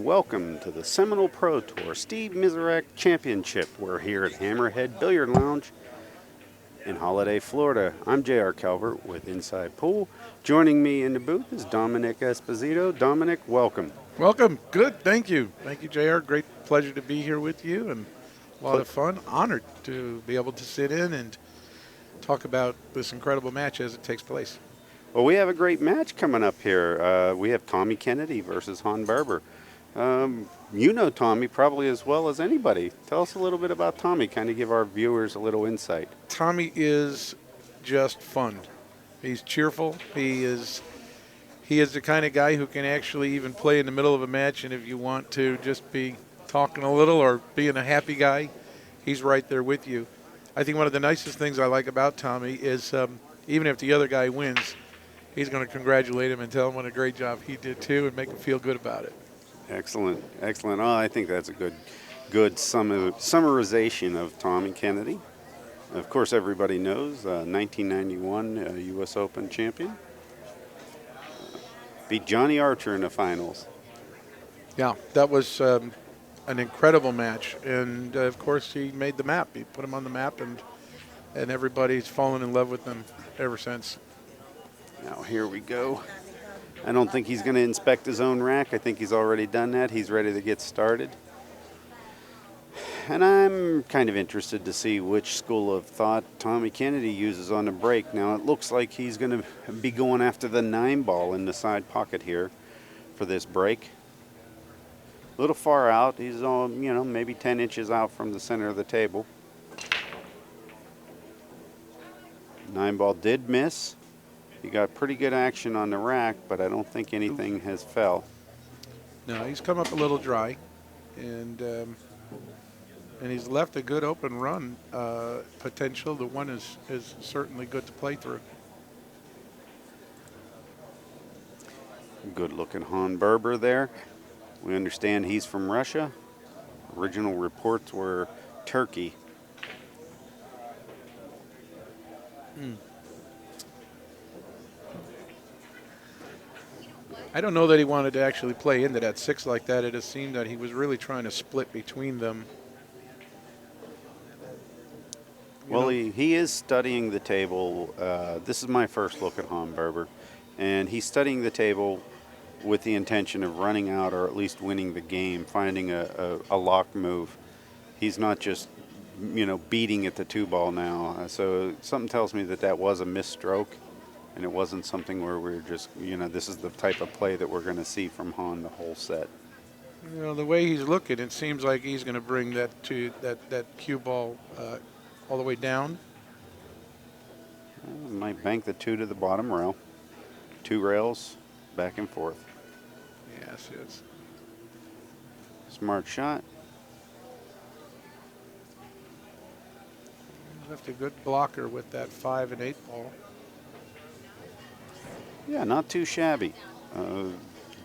welcome to the Seminole Pro Tour Steve Mizarek Championship. We're here at Hammerhead Billiard Lounge in Holiday, Florida. I'm J.R. Calvert with Inside Pool. Joining me in the booth is Dominic Esposito. Dominic, welcome. Welcome. Good. Thank you. Thank you, JR. Great pleasure to be here with you and a lot of fun. Honored to be able to sit in and talk about this incredible match as it takes place. Well, we have a great match coming up here. We have Tommy Kennedy versus Han Berber. You know Tommy probably as well as anybody. Tell us a little bit about Tommy, kind of give our viewers a little insight. Tommy is just fun. He's cheerful. He is the kind of guy who can actually even play in the middle of a match, and if you want to just be talking a little or being a happy guy, he's right there with you. I think one of the nicest things I like about Tommy is even if the other guy wins, he's going to congratulate him and tell him what a great job he did too and make him feel good about it. Excellent, excellent. Oh, I think that's a good summarization of Tommy Kennedy. Of course, everybody knows 1991 U.S. Open champion. Beat Johnny Archer in the finals. Yeah, that was an incredible match, and of course he made the map. He put him on the map, and everybody's fallen in love with him ever since. Now here we go. I don't think he's going to inspect his own rack. I think he's already done that. He's ready to get started. And I'm kind of interested to see which school of thought Tommy Kennedy uses on the break. Now it looks like he's going to be going after the 9-ball in the side pocket here for this break. A little far out. He's on, maybe 10 inches out from the center of the table. 9-ball did miss. He got pretty good action on the rack, but I don't think anything has fell. No, he's come up a little dry, and he's left a good open run potential. The one is certainly good to play through. Good looking Han Berber there. We understand he's from Russia. Original reports were Turkey. I don't know that he wanted to actually play into that 6 like that. It just seemed that he was really trying to split between them. Well, he is studying the table. This is my first look at Han Berber. And he's studying the table with the intention of running out or at least winning the game, finding a lock move. He's not just, beating at the 2-ball now. So something tells me that was a misstroke. And it wasn't something where we're just, this is the type of play that we're going to see from Han the whole set. The way he's looking, it seems like he's going to bring that cue ball all the way down. Might bank the 2 to the bottom rail. 2 rails, back and forth. Yes, yes. Smart shot. Left a good blocker with that 5 and 8 ball. Yeah, not too shabby.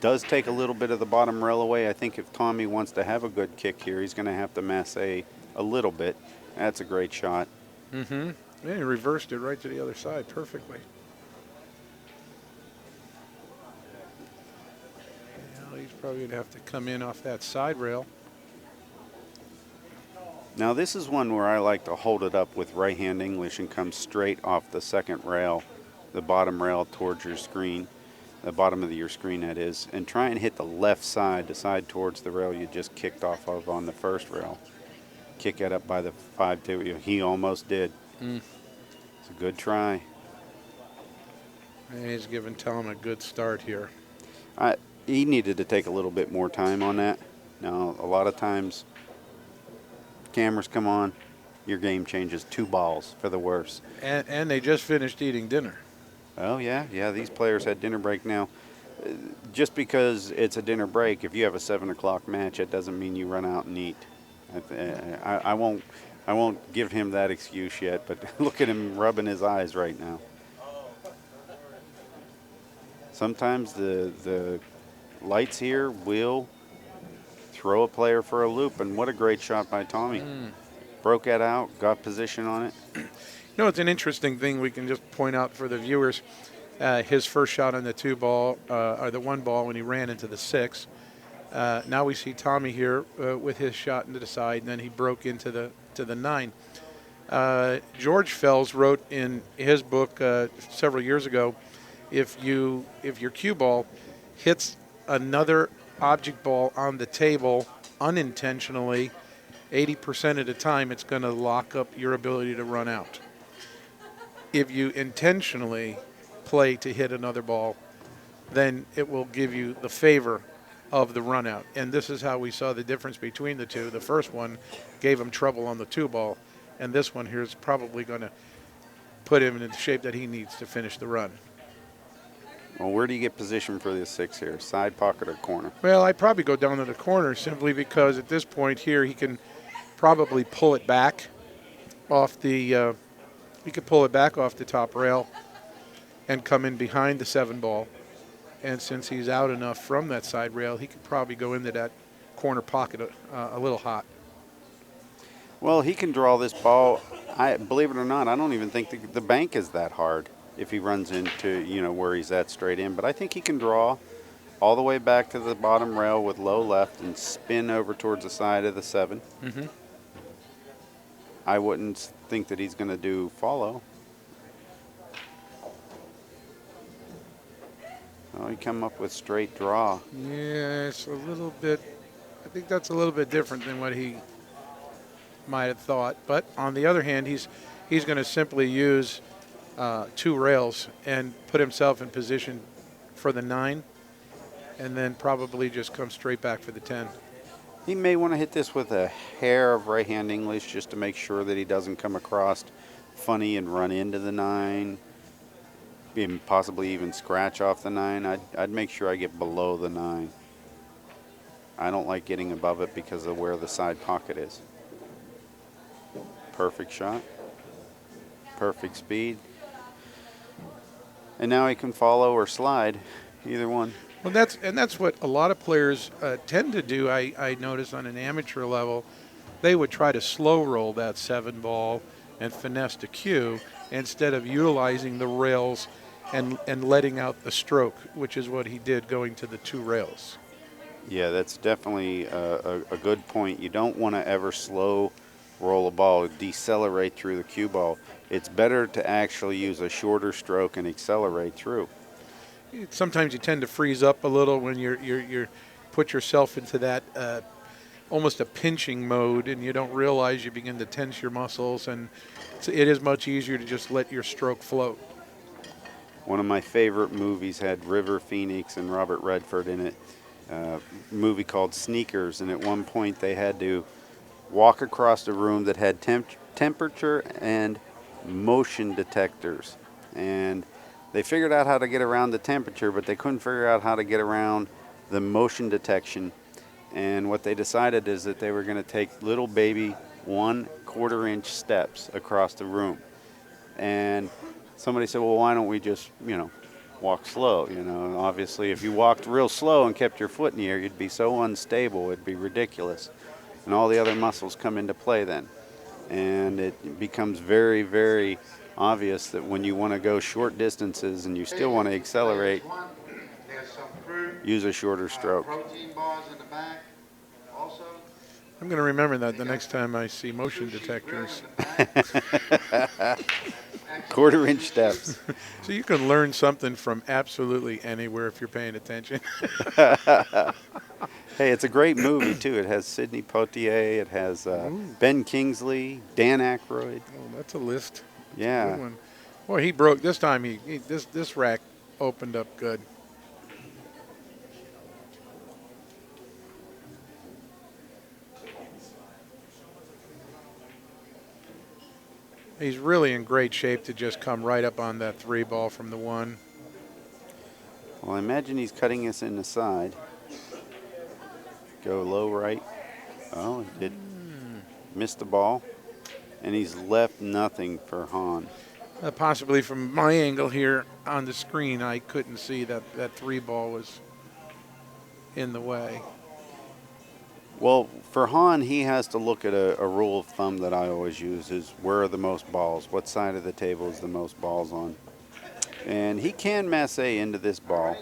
Does take a little bit of the bottom rail away. I think if Tommy wants to have a good kick here, he's going to have to masse a little bit. That's a great shot. Mm-hmm. Yeah, he reversed it right to the other side perfectly. Well, he's probably going to have to come in off that side rail. Now this is one where I like to hold it up with right-hand English and come straight off the second rail, the bottom rail towards your screen, the bottom of your screen that is, and try and hit the left side, the side towards the rail you just kicked off of on the first rail. Kick it up by the 5-2. He almost did. It's a good try. And he's giving Tom a good start here. He needed to take a little bit more time on that. Now, a lot of times, cameras come on, your game changes 2 balls for the worse. And they just finished eating dinner. Oh, yeah, these players had dinner break now. Just because it's a dinner break, if you have a 7 o'clock match, it doesn't mean you run out and eat. I won't give him that excuse yet, but look at him rubbing his eyes right now. Sometimes the lights here will throw a player for a loop, and what a great shot by Tommy. Broke that out, got position on it. It's an interesting thing we can just point out for the viewers. His first shot on the 2-ball, or the 1 ball when he ran into the 6. Now we see Tommy here with his shot into the side, and then he broke into the 9. George Fells wrote in his book several years ago, if your cue ball hits another object ball on the table unintentionally, 80% of the time it's going to lock up your ability to run out. If you intentionally play to hit another ball, then it will give you the favor of the run out. And this is how we saw the difference between the two. The first one gave him trouble on the 2 ball, and this one here is probably going to put him in the shape that he needs to finish the run. Well, where do you get position for this 6 here? Side pocket or corner? Well, I'd probably go down to the corner simply because at this point here he can probably pull it back off the he could pull it back off the top rail and come in behind the 7 ball. And since he's out enough from that side rail, he could probably go into that corner pocket a little hot. Well, he can draw this ball. Believe it or not, I don't even think the bank is that hard if he runs into, where he's at straight in. But I think he can draw all the way back to the bottom rail with low left and spin over towards the side of the 7. Mm-hmm. I wouldn't think that he's going to do follow. Oh, he come up with straight draw. Yeah, it's a little bit, I think that's a little bit different than what he might have thought. But on the other hand, he's going to simply use 2 rails and put himself in position for the 9 and then probably just come straight back for the 10. He may want to hit this with a hair of right-hand English just to make sure that he doesn't come across funny and run into the 9. And possibly even scratch off the 9. I'd make sure I get below the 9. I don't like getting above it because of where the side pocket is. Perfect shot. Perfect speed. And now he can follow or slide, either one. Well, that's what a lot of players tend to do. I notice on an amateur level, they would try to slow roll that 7 ball and finesse the cue instead of utilizing the rails and letting out the stroke, which is what he did going to the 2 rails. Yeah, that's definitely a good point. You don't want to ever slow roll a ball, decelerate through the cue ball. It's better to actually use a shorter stroke and accelerate through. Sometimes you tend to freeze up a little when you're put yourself into that almost a pinching mode, and you don't realize you begin to tense your muscles, and it is much easier to just let your stroke float. One of my favorite movies had River Phoenix and Robert Redford in it. A movie called Sneakers, and at one point they had to walk across a room that had temperature and motion detectors. And they figured out how to get around the temperature, but they couldn't figure out how to get around the motion detection. And what they decided is that they were going to take little baby 1/4-inch steps across the room. And somebody said, well, why don't we just, walk slow? And obviously, if you walked real slow and kept your foot in the air, you'd be so unstable, it'd be ridiculous. And all the other muscles come into play then. And it becomes very, very obvious that when you want to go short distances and you still want to accelerate, use a shorter stroke. I'm going to remember that the next time I see motion detectors. 1/4-inch steps. So you can learn something from absolutely anywhere if you're paying attention. Hey, it's a great movie, too. It has Sidney Poitier. It has Ben Kingsley, Dan Aykroyd. Oh, that's a list. Yeah. Good one. Boy, he broke this time. This rack opened up good. He's really in great shape to just come right up on that 3 ball from the 1. Well, I imagine he's cutting us in the side. Go low right. Oh, it did. Missed the ball. And he's left nothing for Hahn. Possibly from my angle here on the screen, I couldn't see that 3 ball was in the way. Well, for Hahn, he has to look at a rule of thumb that I always use is where are the most balls? What side of the table is the most balls on? And he can masse into this ball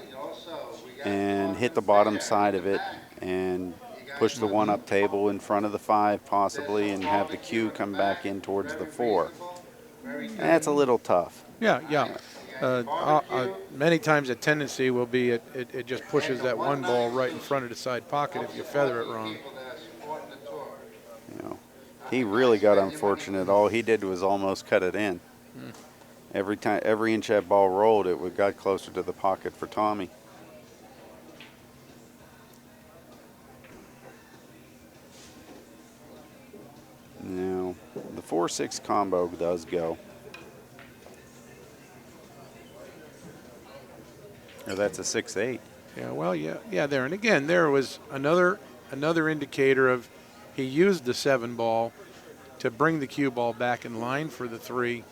and hit the bottom side of it and push the one up table in front of the 5 possibly, and have the cue come back in towards the 4. That's a little tough. Yeah, yeah. Many times a tendency will be it just pushes that one ball right in front of the side pocket if you feather it wrong. You know, he really got unfortunate. All he did was almost cut it in. Every time, every inch that ball rolled, it got closer to the pocket for Tommy. Now, the 4-6 combo does go. Or that's a 6-8. Yeah, well, yeah, there. And again, there was another indicator of he used the 7 ball to bring the cue ball back in line for the 3,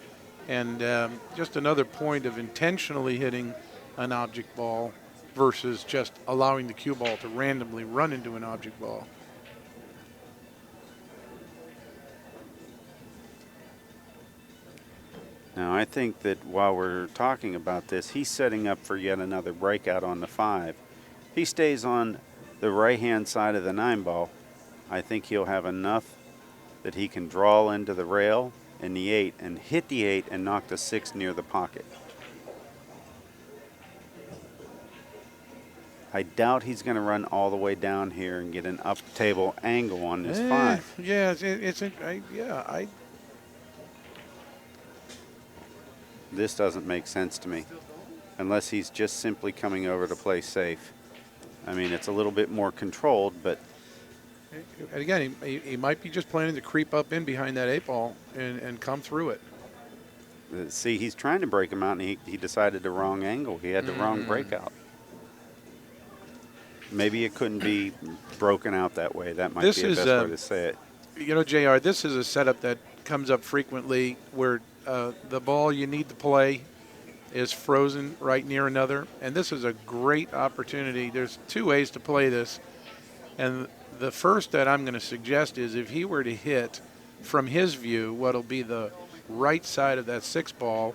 and just another point of intentionally hitting an object ball versus just allowing the cue ball to randomly run into an object ball. Now, I think that while we're talking about this, he's setting up for yet another breakout on the 5. If he stays on the right-hand side of the 9 ball, I think he'll have enough that he can draw into the rail and the 8 and hit the 8 and knock the 6 near the pocket. I doubt he's going to run all the way down here and get an up table angle on this 5. Yeah, This doesn't make sense to me, unless he's just simply coming over to play safe. I mean, it's a little bit more controlled, but... And again, he might be just planning to creep up in behind that 8 ball and come through it. See, he's trying to break him out, and he decided the wrong angle. He had the wrong breakout. Maybe it couldn't be broken out that way. That might be the best way to say it. You know, JR, this is a setup that comes up frequently where the ball you need to play is frozen right near another, and this is a great opportunity. There's 2 ways to play this, and the first that I'm going to suggest is if he were to hit, from his view, what'll be the right side of that 6 ball,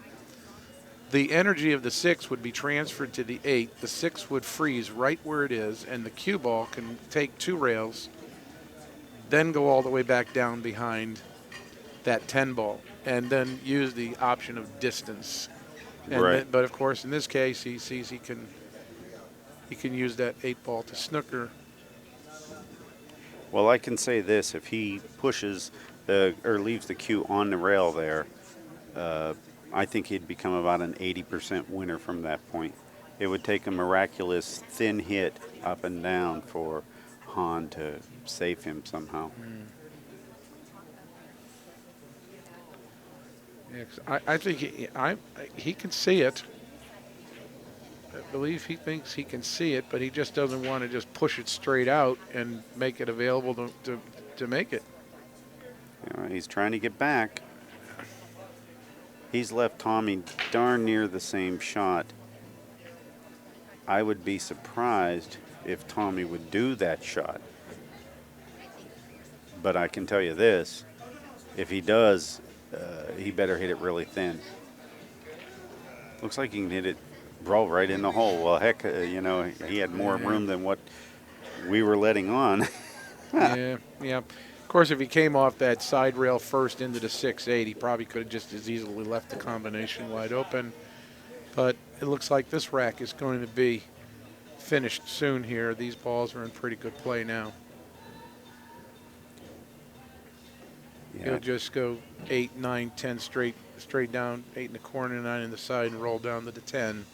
the energy of the 6 would be transferred to the 8. The 6 would freeze right where it is, and the cue ball can take 2 rails, then go all the way back down behind that 10 ball, and then use the option of distance. And right. But of course, in this case, he sees he can use that 8 ball to snooker. Well, I can say this: if he pushes or leaves the cue on the rail there, I think he'd become about an 80% winner from that point. It would take a miraculous thin hit up and down for Hahn to save him somehow. Yeah, I think he can see it. I believe he thinks he can see it, but he just doesn't want to just push it straight out and make it available to make it. You know, he's trying to get back. He's left Tommy darn near the same shot. I would be surprised if Tommy would do that shot. But I can tell you this, if he does, he better hit it really thin. Looks like he can hit it right in the hole. Well, heck, you know, he had more room than what we were letting on. Yeah. Of course, if he came off that side rail first into the 6-8, he probably could have just as easily left the combination wide open. But it looks like this rack is going to be finished soon here. These balls are in pretty good play now. Yeah. He'll just go 8, 9, 10 straight down, 8 in the corner, 9 in the side, and roll down to the 10.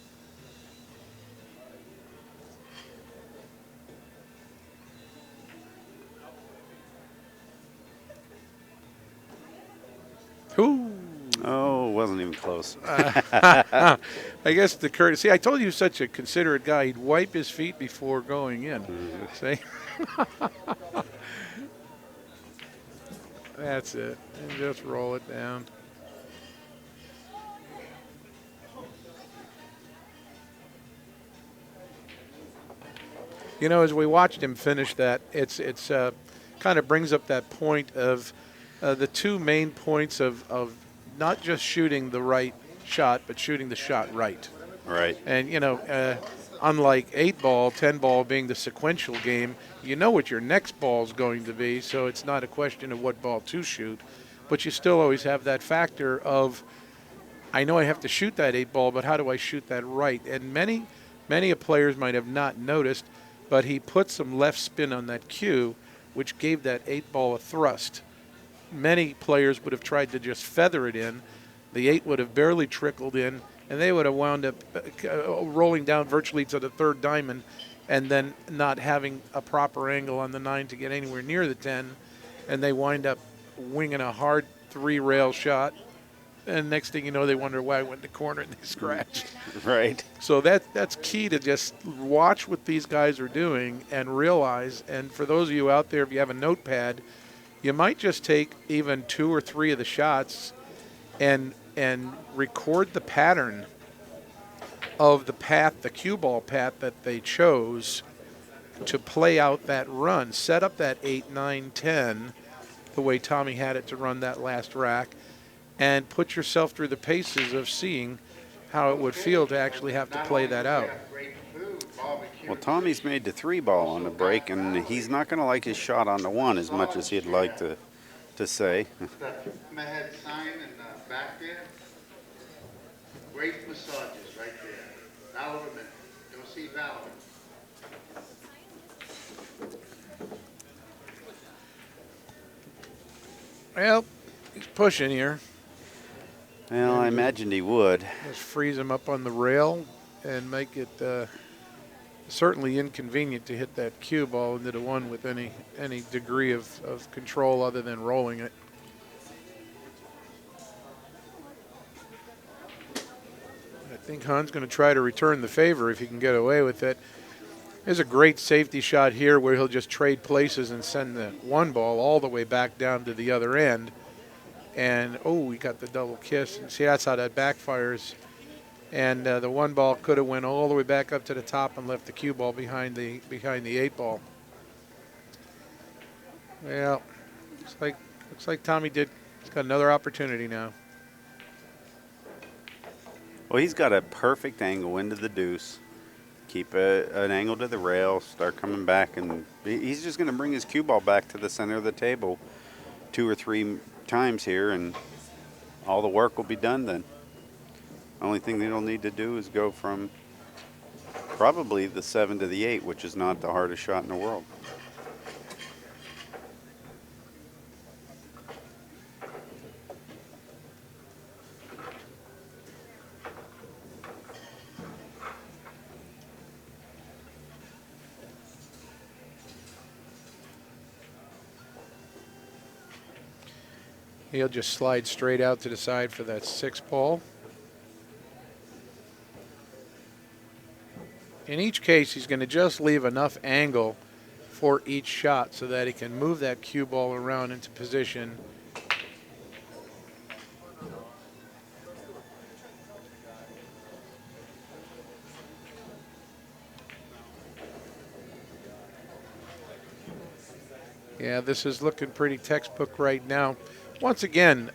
Ooh. Oh, it wasn't even close. I guess the courtesy. See, I told you he was such a considerate guy. He'd wipe his feet before going in. See? That's it. And just roll it down. You know, as we watched him finish that, it's kind of brings up that point of the 2 main points of not just shooting the right shot, but shooting the shot right. Right. And, you know, unlike 8-ball, 10-ball being the sequential game, you know what your next ball is going to be, so it's not a question of what ball to shoot. But you still always have that factor of, I know I have to shoot that 8-ball, but how do I shoot that right? And many players might have not noticed, but he put some left spin on that cue, which gave that 8-ball a thrust. Many players would have tried to just feather it in. The 8 would have barely trickled in, and they would have wound up rolling down virtually to the third diamond and then not having a proper angle on the 9 to get anywhere near the 10, and they wind up winging a hard 3-rail shot, and next thing you know, they wonder why I went to corner and they scratched. Right. So that's key, to just watch what these guys are doing and realize, and for those of you out there, if you have a notepad, you might just take even 2 or 3 of the shots and record the pattern of the path, the cue ball path that they chose to play out that run. Set up that 8, 9, 10, the way Tommy had it to run that last rack, and put yourself through the paces of seeing how it would feel to actually have to play that out. Well, Tommy's made the 3-ball on the break, and he's not going to like his shot on the 1 as much as he'd like to say. My head sign in the back there. Great massages right there. $1 a minute. Don't see valve. Well, he's pushing here. Well, I imagined he would. Just freeze him up on the rail and make it certainly inconvenient to hit that cue ball into the 1 with any degree of control other than rolling it. I think Han's going to try to return the favor if he can get away with it. There's a great safety shot here where he'll just trade places and send the 1 ball all the way back down to the other end. And, oh, we got the double kiss. And see, that's how that backfires. And the 1 ball could have went all the way back up to the top and left the cue ball behind the 8-ball. Well, looks like Tommy he's got another opportunity now. Well, he's got a perfect angle into the deuce. Keep an angle to the rail, start coming back, and he's just going to bring his cue ball back to the center of the table 2 or 3 times here, and all the work will be done then. Only thing they'll need to do is go from probably the 7 to the 8, which is not the hardest shot in the world. He'll just slide straight out to the side for that 6-ball. In each case, he's going to just leave enough angle for each shot so that he can move that cue ball around into position. Yeah, this is looking pretty textbook right now. Once again,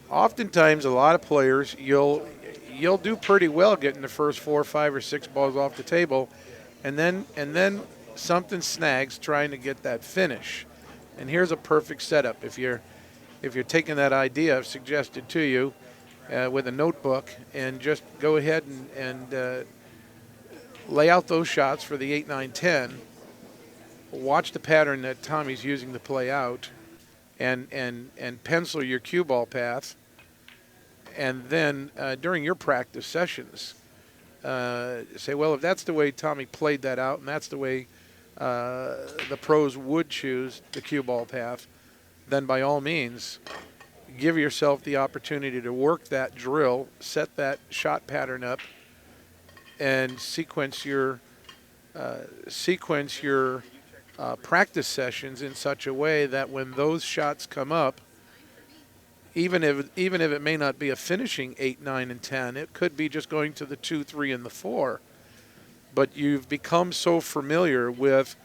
oftentimes a lot of players, you'll do pretty well getting the first 4, 5, or 6 balls off the table, and then something snags trying to get that finish. And here's a perfect setup. If you're taking that idea I've suggested to you with a notebook, and just go ahead and lay out those shots for the 8, 9, 10. Watch the pattern that Tommy's using to play out, and pencil your cue ball path. And then during your practice sessions, say, well, if that's the way Tommy played that out, and that's the way the pros would choose the cue ball path, then by all means, give yourself the opportunity to work that drill, set that shot pattern up, and sequence your practice sessions in such a way that when those shots come up, even if it may not be a finishing 8, 9, and 10, it could be just going to the 2, 3, and the 4. But you've become so familiar with,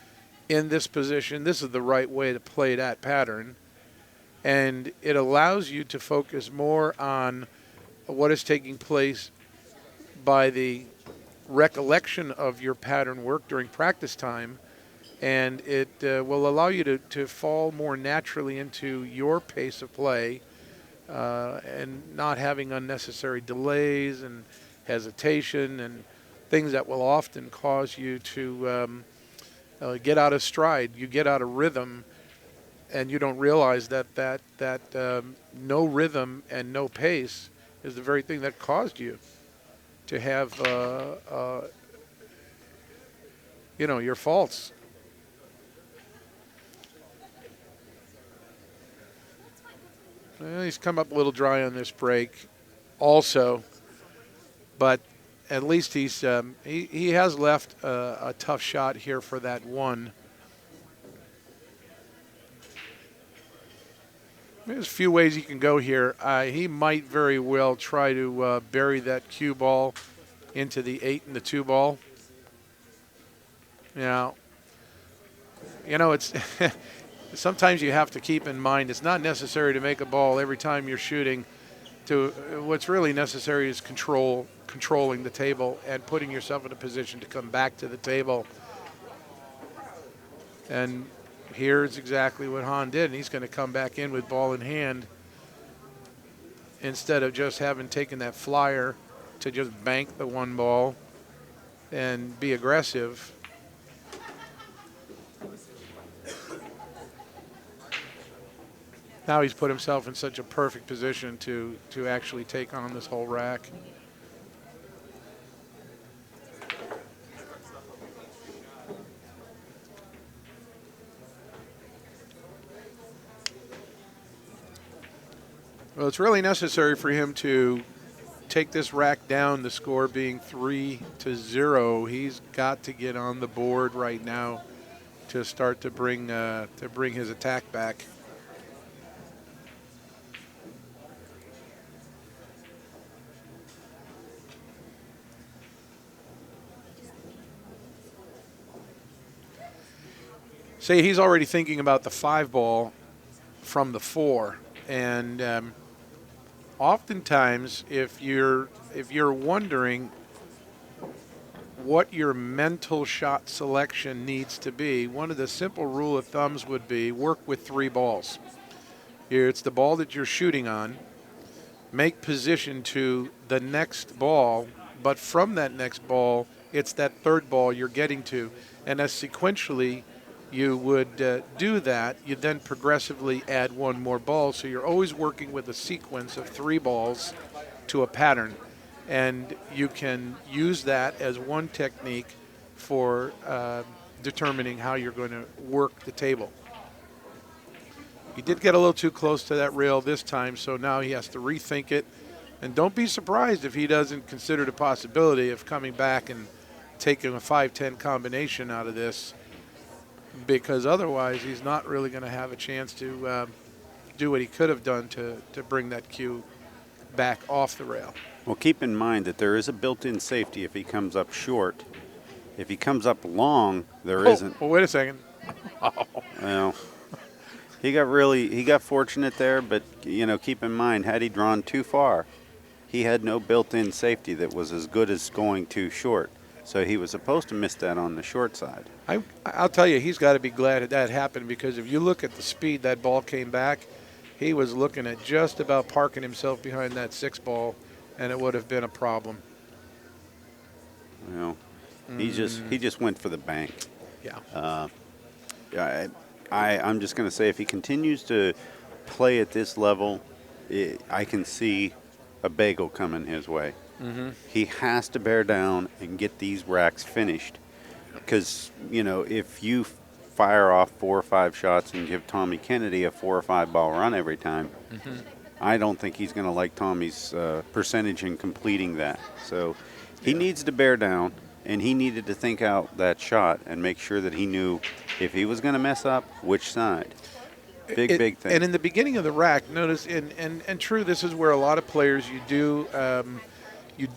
in this position, this is the right way to play that pattern. And it allows you to focus more on what is taking place by the recollection of your pattern work during practice time, and it will allow you to fall more naturally into your pace of play, and not having unnecessary delays and hesitation and things that will often cause you to get out of stride. You get out of rhythm, and you don't realize that no rhythm and no pace is the very thing that caused you to have your faults. Well, he's come up a little dry on this break also, but at least he has left a tough shot here for that one. There's a few ways he can go here. He might very well try to bury that cue ball into the 8 and the 2 ball. Now, it's sometimes you have to keep in mind it's not necessary to make a ball every time you're shooting. What's really necessary is controlling the table and putting yourself in a position to come back to the table. And here's exactly what Hahn did, and he's going to come back in with ball in hand instead of just having taken that flyer to just bank the one ball and be aggressive. Now he's put himself in such a perfect position to actually take on this whole rack. Well, it's really necessary for him to take this rack down, the score being 3-0. He's got to get on the board right now to start to bring his attack back. See, he's already thinking about the 5 ball from the 4, and oftentimes, if you're wondering what your mental shot selection needs to be, one of the simple rule of thumbs would be work with 3 balls. It's the ball that you're shooting on. Make position to the next ball, but from that next ball, it's that 3rd ball you're getting to, and as sequentially you would do that, you then progressively add 1 more ball. So you're always working with a sequence of 3 balls to a pattern. And you can use that as one technique for determining how you're going to work the table. He did get a little too close to that rail this time, so now he has to rethink it. And don't be surprised if he doesn't consider the possibility of coming back and taking a 5-10 combination out of this, because otherwise he's not really going to have a chance to do what he could have done to bring that cue back off the rail. Well, keep in mind that there is a built-in safety if he comes up short. If he comes up long, there isn't. Well, wait a second. Well, he got fortunate there, but keep in mind, had he drawn too far, he had no built-in safety that was as good as going too short. So he was supposed to miss that on the short side. I'll tell you, he's got to be glad that happened, because if you look at the speed that ball came back, he was looking at just about parking himself behind that 6 ball, and it would have been a problem. He just went for the bank. Yeah. I'm just going to say, if he continues to play at this level, I can see a bagel coming his way. Mm-hmm. He has to bear down and get these racks finished, because if you fire off 4 or 5 shots and give Tommy Kennedy a 4 or 5 ball run every time, mm-hmm. I don't think he's going to like Tommy's percentage in completing that. So he needs to bear down, and he needed to think out that shot and make sure that he knew if he was going to mess up, which side. Big thing. And in the beginning of the rack, notice, and true, this is where a lot of players you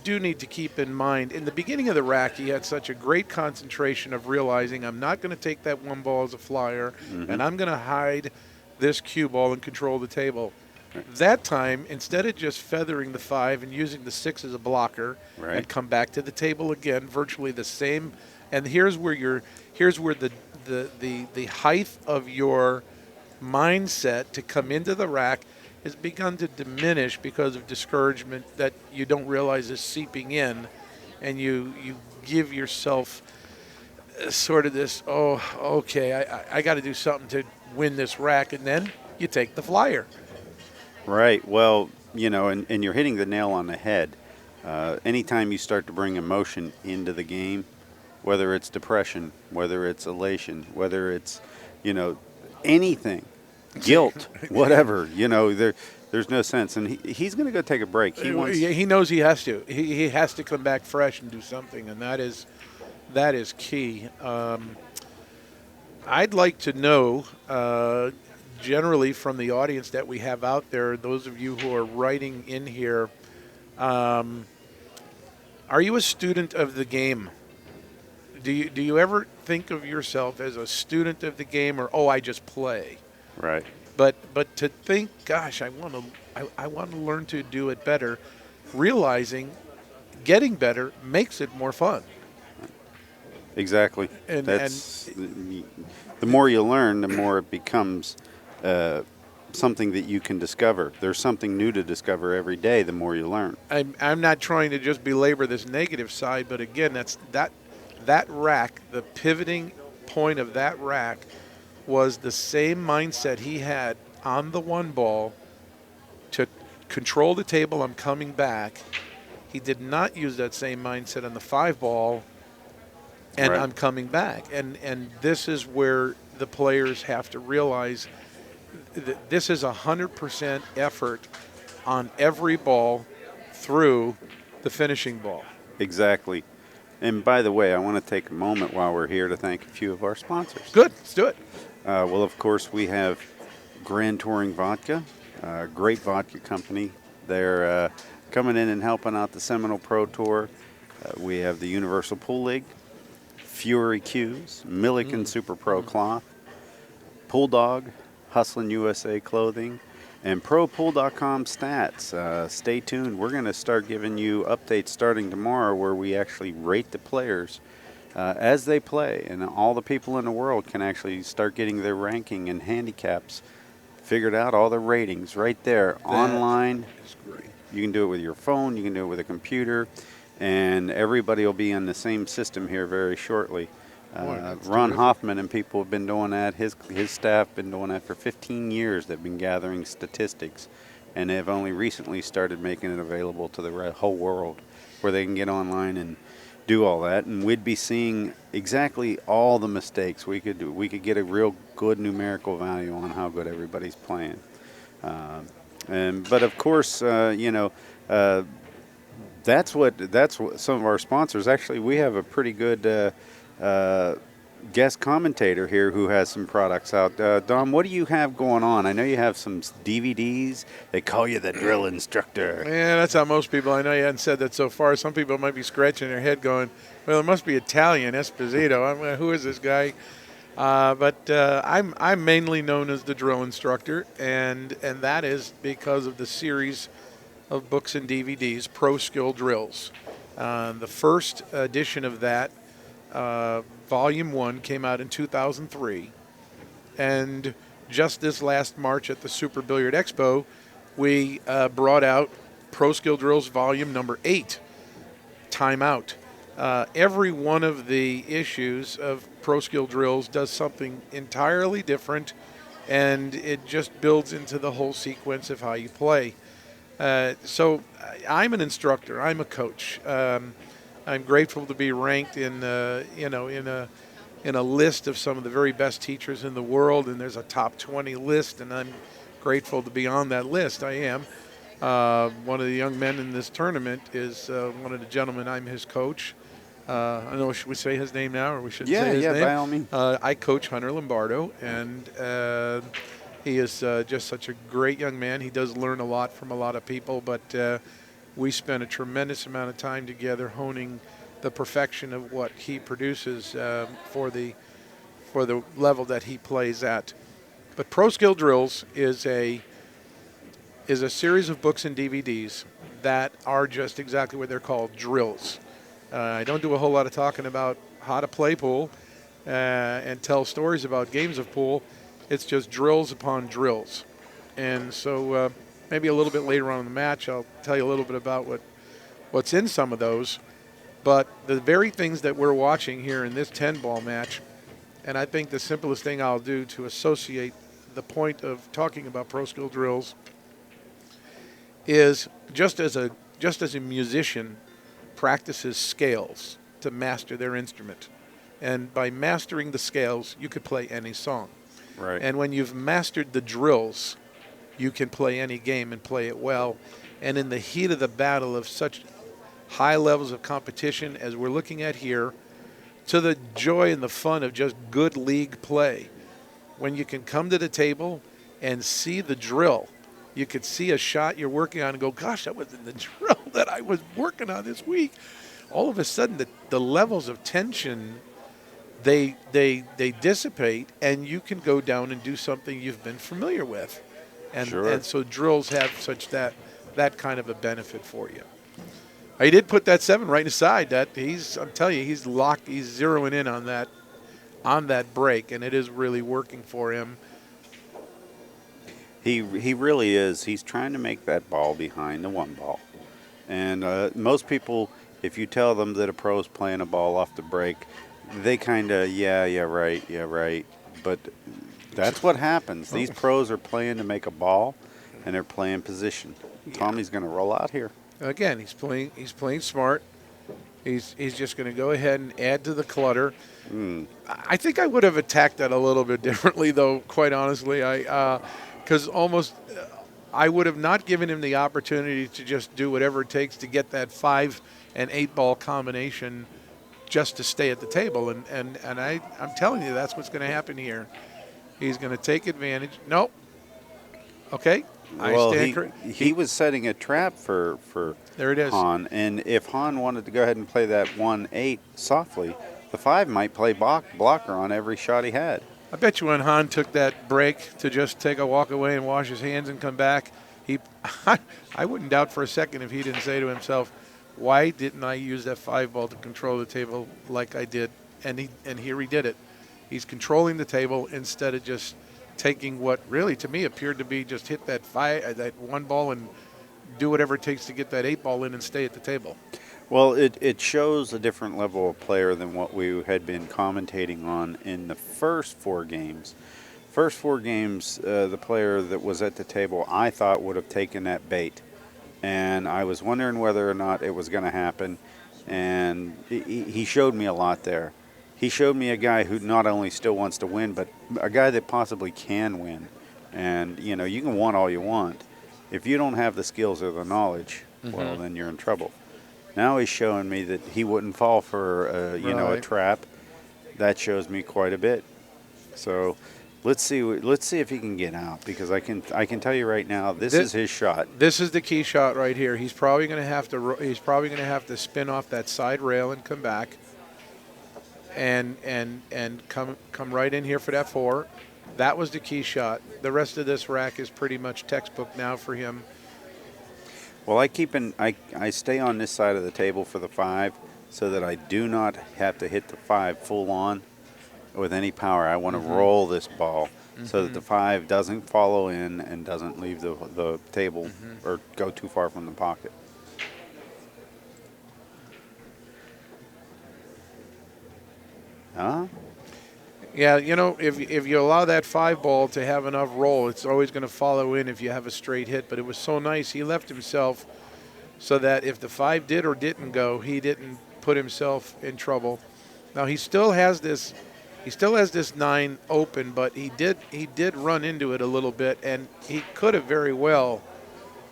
do need to keep in mind. In the beginning of the rack, he had such a great concentration of realizing, I'm not going to take that 1 ball as a flyer, mm-hmm. and I'm going to hide this cue ball and control the table. That time, instead of just feathering the 5 and using the 6 as a blocker, Right. and come back to the table again, virtually the same. And here's where the height of your mindset to come into the rack has begun to diminish because of discouragement that you don't realize is seeping in, and you give yourself sort of this, oh, okay, I got to do something to win this rack, and then you take the flyer. Right. Well, and you're hitting the nail on the head. Anytime you start to bring emotion into the game, whether it's depression, whether it's elation, whether it's, anything, guilt, whatever, there's no sense. And he's going to go take a break. He knows he has to. He has to come back fresh and do something, and that is key. I'd like to know, generally from the audience that we have out there, those of you who are writing in here, are you a student of the game? Do you ever think of yourself as a student of the game, or I just play? Right. But to think, gosh, I want to learn to do it better, realizing getting better makes it more fun. Exactly. And the more you learn, the more it becomes something that you can discover. There's something new to discover every day. The more you learn. I'm not trying to just belabor this negative side, but again, that rack, the pivoting point of that rack was the same mindset he had on the 1 ball to control the table. I'm coming back. He did not use that same mindset on the 5 ball, and right. I'm coming back. And this is where the players have to realize that this is 100% effort on every ball through the finishing ball. Exactly. And by the way, I want to take a moment while we're here to thank a few of our sponsors. Good, let's do it. Well, of course, we have Grand Touring Vodka, great vodka company. They're coming in and helping out the Seminole Pro Tour. We have the Universal Pool League, Fury Q's, Milliken Super Pro Cloth, Pool Dog, Hustlin' USA Clothing, and ProPool.com stats. Stay tuned. We're going to start giving you updates starting tomorrow where we actually rate the players as they play. And all the people in the world can actually start getting their ranking and handicaps figured out, all the ratings right there online. That's great. You can do it with your phone. You can do it with a computer. And everybody will be in the same system here very shortly. Ron Hoffman and people have been doing that. His staff been doing that for 15 years. They've been gathering statistics, and they've only recently started making it available to the whole world, where they can get online and do all that. And we'd be seeing exactly all the mistakes we could do. We could get a real good numerical value on how good everybody's playing. But of course, that's what some of our sponsors. Actually, we have a pretty good guest commentator here who has some products out. Dom, what do you have going on? I know you have some DVDs. They call you the drill instructor. Yeah, that's how most people. I know you hadn't said that so far. Some people might be scratching their head going, well, it must be Italian, Esposito. Who is this guy? But I'm mainly known as the drill instructor, and that is because of the series of books and DVDs, Pro Skill Drills. The first edition of that, Volume 1, came out in 2003. And just this last March at the Super Billiard Expo, we brought out Pro Skill Drills Volume number 8, Time Out. Every one of the issues of Pro Skill Drills does something entirely different, and it just builds into the whole sequence of how you play. So I'm an instructor. I'm a coach. I'm grateful to be ranked in a list of some of the very best teachers in the world, and there's a top 20 list, and I'm grateful to be on that list. I am. One of the young men in this tournament is one of the gentlemen. I'm his coach. I don't know, should we say his name now, or we shouldn't say his name? Yeah, by all means. I coach Hunter Lombardo, and he is just such a great young man. He does learn a lot from a lot of people, but we spent a tremendous amount of time together honing the perfection of what he produces for the level that he plays at. But Pro Skill Drills is is a series of books and DVDs that are just exactly what they're called, drills. I don't do a whole lot of talking about how to play pool and tell stories about games of pool. It's just drills upon drills. And so maybe a little bit later on in the match, I'll tell you a little bit about what's in some of those. But the very things that we're watching here in this 10-ball match, and I think the simplest thing I'll do to associate the point of talking about pro skill drills is just as a musician practices scales to master their instrument. And by mastering the scales, you could play any song. Right. And when you've mastered the drills, you can play any game and play it well. And in the heat of the battle of such high levels of competition as we're looking at here, to the joy and the fun of just good league play, when you can come to the table and see the drill, you could see a shot you're working on and go, gosh, that was in the drill that I was working on this week. All of a sudden, the levels of tension, they dissipate, and you can go down and do something you've been familiar with. And, Sure. and so drills have such that kind of a benefit for you. He did put that 7 right aside. I'm telling you, he's locked. He's zeroing in on that break, and it is really working for him. He really is. He's trying to make that ball behind the 1 ball. And most people, if you tell them that a pro's playing a ball off the break, they kind of, yeah, right. But that's what happens. These pros are playing to make a ball, and they're playing position. Tommy's going to roll out here. Again, he's playing smart. He's just going to go ahead and add to the clutter. I think I would have attacked that a little bit differently, though, quite honestly. Because I would have not given him the opportunity to just do whatever it takes to get that 5 and 8 ball combination just to stay at the table. And I'm telling you, that's what's going to happen here. He's going to take advantage. Nope. Okay. Well, he was setting a trap for there it is. Han, and if Han wanted to go ahead and play that 1-8 softly, the 5 might play blocker on every shot he had. I bet you when Han took that break to just take a walk away and wash his hands and come back, I wouldn't doubt for a second if he didn't say to himself, why didn't I use that 5 ball to control the table like I did? And here he did it. He's controlling the table instead of just taking what really to me appeared to be just hit that 1 ball and do whatever it takes to get that 8 ball in and stay at the table. Well, it shows a different level of player than what we had been commentating on in the first 4 games. First 4 games, the player that was at the table I thought would have taken that bait. And I was wondering whether or not it was going to happen. And he showed me a lot there. He showed me a guy who not only still wants to win, but a guy that possibly can win. And, you can want all you want. If you don't have the skills or the knowledge, well, then you're in trouble. Now he's showing me that he wouldn't fall for, a trap. That shows me quite a bit. So let's see if he can get out, because I can tell you right now, this is his shot. This is the key shot right here. He's probably going to have to spin off that side rail and come back. And come right in here for that 4. That was the key shot. The rest of this rack is pretty much textbook now for him. Well, I stay on this side of the table for the 5 so that I do not have to hit the 5 full on with any power. I want to roll this ball so that the 5 doesn't follow in and doesn't leave the table or go too far from the pocket. Huh? Yeah, if you allow that 5 ball to have enough roll, it's always going to follow in if you have a straight hit. But it was so nice. He left himself so that if the 5 did or didn't go, he didn't put himself in trouble. Now he still has this 9 open, but he did run into it a little bit, and he could have very well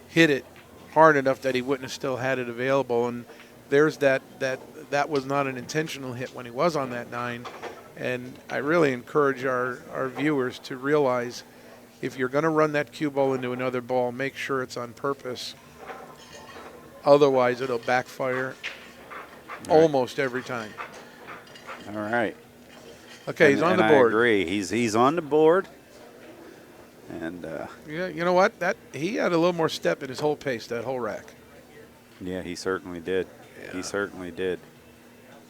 hit it hard enough that he wouldn't have still had it available. And there's that was not an intentional hit when he was on that 9. And I really encourage our viewers to realize if you're going to run that cue ball into another ball, make sure it's on purpose. Otherwise, it'll backfire almost every time. All right. Okay, he's on the board. I agree. He's on the board. And Yeah, you know what? That he had a little more step in his whole pace, that whole rack. yeah, he certainly did. Yeah. He certainly did.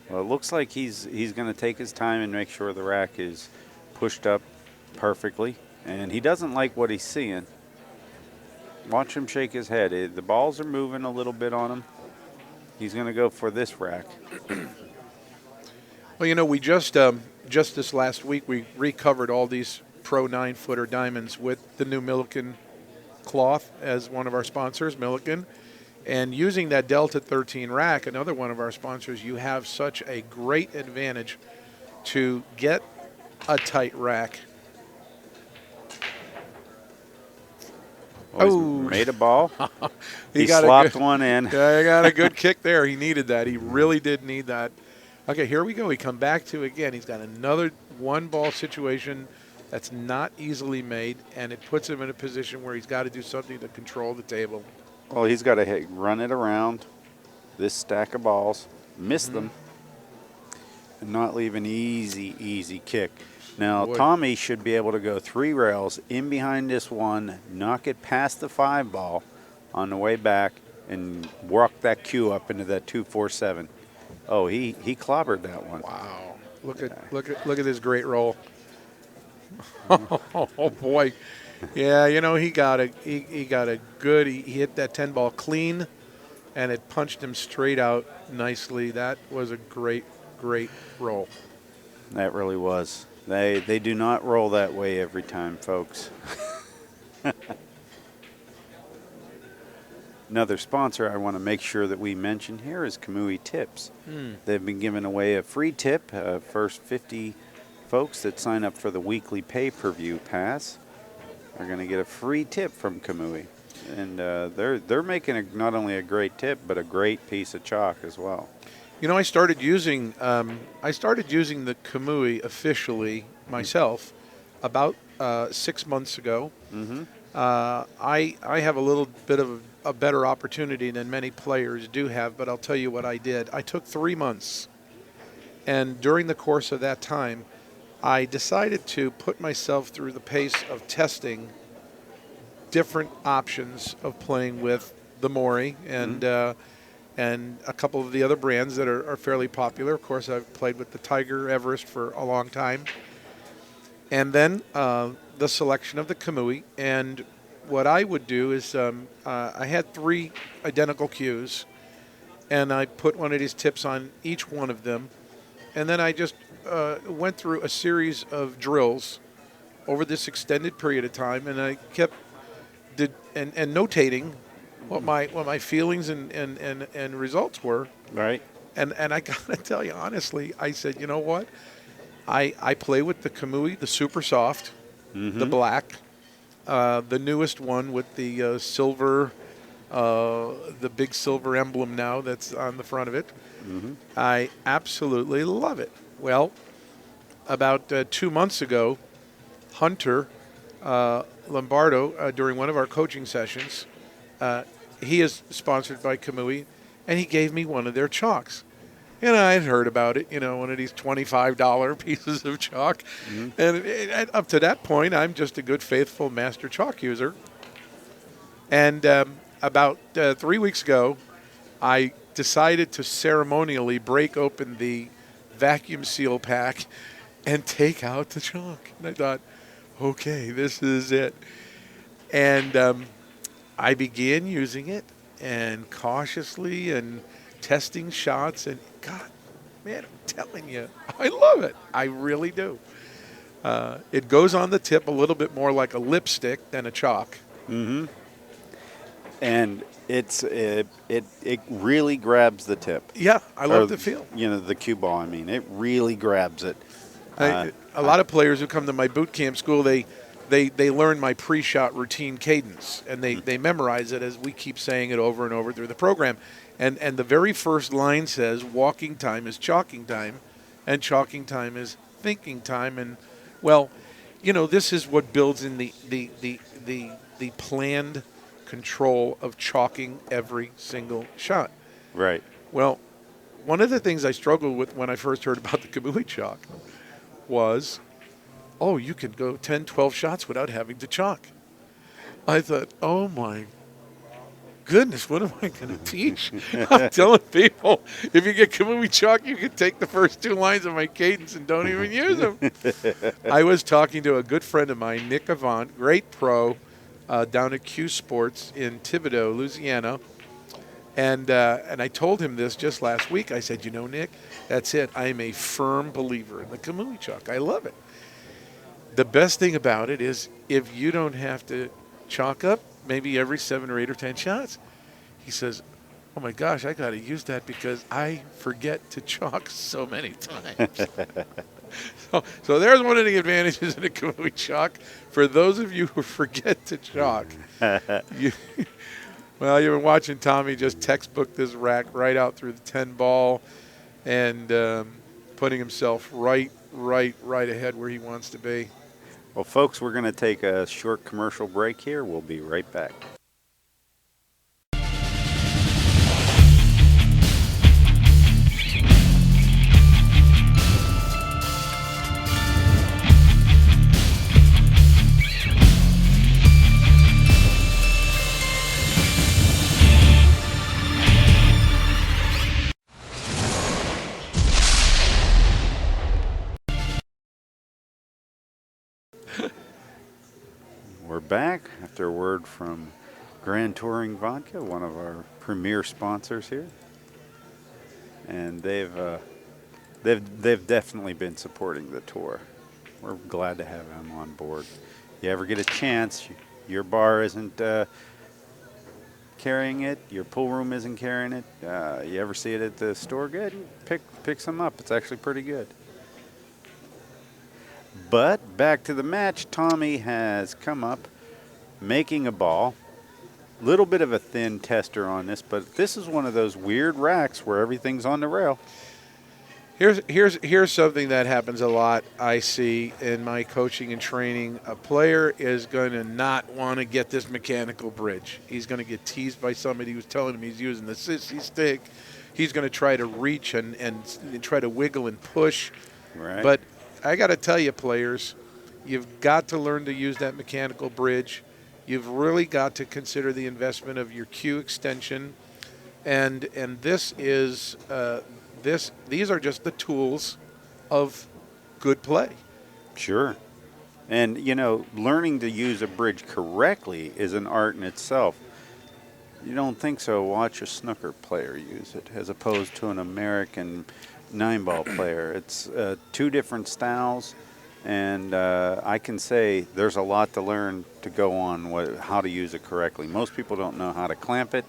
Well, it looks like he's going to take his time and make sure the rack is pushed up perfectly. And he doesn't like what he's seeing. Watch him shake his head. The balls are moving a little bit on him. He's going to go for this rack. Well, you know, we just this last week we recovered all these Pro 9-footer diamonds with the new Milliken cloth as one of our sponsors, Milliken. And using that Delta 13 rack, another one of our sponsors, you have such a great advantage to get a tight rack. He's Oh. made a ball. he got a slopped good- one in. Yeah, he got a good kick there. He needed that. He really did need that. Okay, here we go. We come back to again. He's got another one-ball situation that's not easily made, and it puts him in a position where he's got to do something to control the table. Well, he's got to run it around this stack of balls, miss them, and not leave an easy kick. Now, Boy. Tommy should be able to go 3 rails in behind this one, knock it past the 5 ball on the way back, and walk that cue up into that 247. Oh, he clobbered that one. Wow! Look at this great roll. Oh boy, yeah. You know he got a good. He hit that 10 ball clean, and it punched him straight out nicely. That was a great roll. That really was. They do not roll that way every time, folks. Another sponsor I want to make sure that we mention here is Kamui Tips. They've been giving away a free tip. First 50 folks that sign up for the weekly pay-per-view pass are going to get a free tip from Kamui. And they're making not only a great tip, but a great piece of chalk as well. You know, I started using the Kamui officially myself about 6 months ago. Mm-hmm. I have a little bit of a better opportunity than many players do have, but I'll tell you what I did. I took 3 months, and during the course of that time, I decided to put myself through the pace of testing different options of playing with the Mori and a couple of the other brands that are fairly popular. Of course, I've played with the Tiger Everest for a long time. And then the selection of the Kamui. And what I would do is I had 3 identical cues, and I put one of these tips on each one of them. And then I just went through a series of drills over this extended period of time, and I kept notating what my feelings and results were. Right. And I gotta tell you honestly, I said, you know what? I play with the Kamui, the super soft, the black, the newest one with the silver, the big silver emblem now that's on the front of it. I absolutely love it. Well, about 2 months ago, Hunter Lombardo, during one of our coaching sessions, he is sponsored by Kamui, and he gave me one of their chalks. And I had heard about it, you know, one of these $25 pieces of chalk. And up to that point, I'm just a good, faithful master chalk user. And about 3 weeks ago, I decided to ceremonially break open the vacuum seal pack and take out the chalk. And I thought, okay, this is it. And I began using it and cautiously and testing shots. And God, man, I'm telling you, I love it. I really do. It goes on the tip a little bit more like a lipstick than a chalk. And it really grabs the tip. Yeah, I love the feel. You know, the cue ball, I mean. It really grabs it. A lot of players who come to my boot camp school, they learn my pre-shot routine cadence, and they memorize it as we keep saying it over and over through the program. And the very first line says, walking time is chalking time, and chalking time is thinking time. And, well, you know, this is what builds in the planned control of chalking every single shot. Right. Well, one of the things I struggled with when I first heard about the Kamui chalk was oh, you can go 10, 12 shots without having to chalk. I thought, oh my goodness, what am I going to teach? I'm telling people, if you get Kamui chalk, you can take the first 2 lines of my cadence and don't even use them. I was talking to a good friend of mine, Nick Avant, great pro, down at Q Sports in Thibodaux, Louisiana. And I told him this just last week. I said, you know, Nick, that's it. I am a firm believer in the Kamui chalk. I love it. The best thing about it is if you don't have to chalk up maybe every 7 or 8 or 10 shots, he says, oh my gosh, I got to use that because I forget to chalk so many times. So there's one of the advantages of the Kamui chalk. For those of you who forget to chalk, well, you've been watching Tommy just textbook this rack right out through the 10 ball and putting himself right ahead where he wants to be. Well, folks, we're going to take a short commercial break here. We'll be right back. We're back after a word from Grand Touring Vodka, one of our premier sponsors here, and they've definitely been supporting the tour. We're glad to have them on board. You ever get a chance, your bar isn't carrying it, your pool room isn't carrying it, you ever see it at the store, good, pick some up. It's actually pretty good. But back to the match, Tommy has come up making a ball. Little bit of a thin tester on this, but this is one of those weird racks where everything's on the rail. Here's something that happens a lot I see in my coaching and training. A player is going to not want to get this mechanical bridge. He's going to get teased by somebody who's telling him he's using the sissy stick. He's going to try to reach and try to wiggle and push. Right. But I got to tell you, players, you've got to learn to use that mechanical bridge. You've really got to consider the investment of your cue extension, and this is these are just the tools of good play. Sure. And, you know, learning to use a bridge correctly is an art in itself. You don't think so? Watch a snooker player use it as opposed to an American 9-ball player. It's 2 different styles, and I can say there's a lot to learn to go on how to use it correctly. Most people don't know how to clamp it,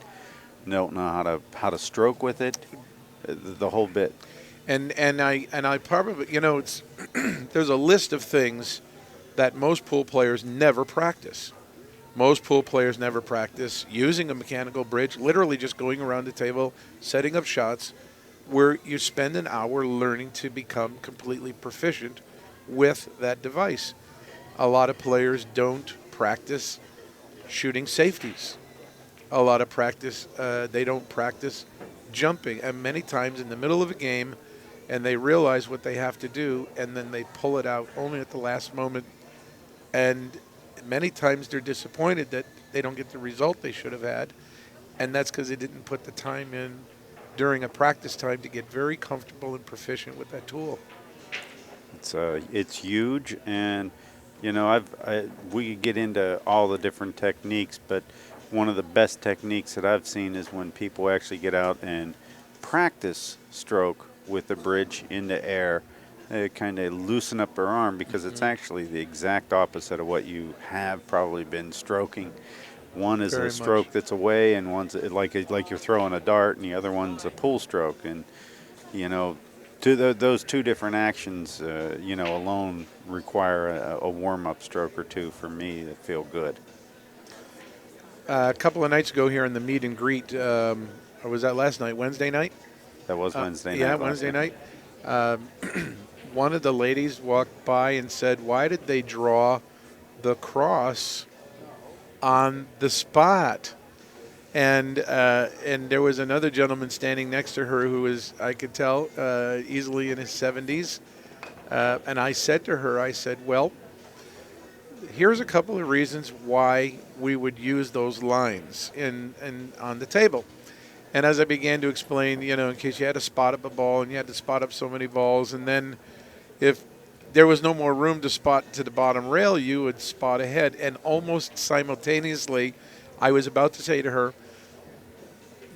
don't know how to stroke with it, the whole bit. And I probably, you know, it's there's a list of things that most pool players never practice. Most pool players never practice using a mechanical bridge, literally just going around the table, setting up shots, where you spend an hour learning to become completely proficient with that device. A lot of players don't practice shooting safeties. A lot of practice, they don't practice jumping. And many times in the middle of a game, and they realize what they have to do, and then they pull it out only at the last moment. And many times they're disappointed that they don't get the result they should have had, and that's because they didn't put the time in during a practice time to get very comfortable and proficient with that tool. It's huge, and you know we could get into all the different techniques, but one of the best techniques that I've seen is when people actually get out and practice stroke with the bridge into air. They kind of loosen up their arm because it's actually the exact opposite of what you have probably been stroking. One is Very a stroke much. that's away, and one's like you're throwing a dart, and the other one's a pull stroke. And you know, those 2 different actions, you know, alone require a warm-up stroke or 2 for me to feel good. A couple of nights ago here in the meet and greet, or was that last night, Wednesday night? That was Wednesday night. Yeah, Wednesday night. One of the ladies walked by and said, "Why did they draw the cross on the spot?" And there was another gentleman standing next to her who was, I could tell, easily in his 70s. And I said to her, I said, well, here's a couple of reasons why we would use those lines in on the table. And as I began to explain, in case you had to spot up a ball and you had to spot up so many balls, and then if there was no more room to spot to the bottom rail, you would spot ahead. And almost simultaneously, I was about to say to her,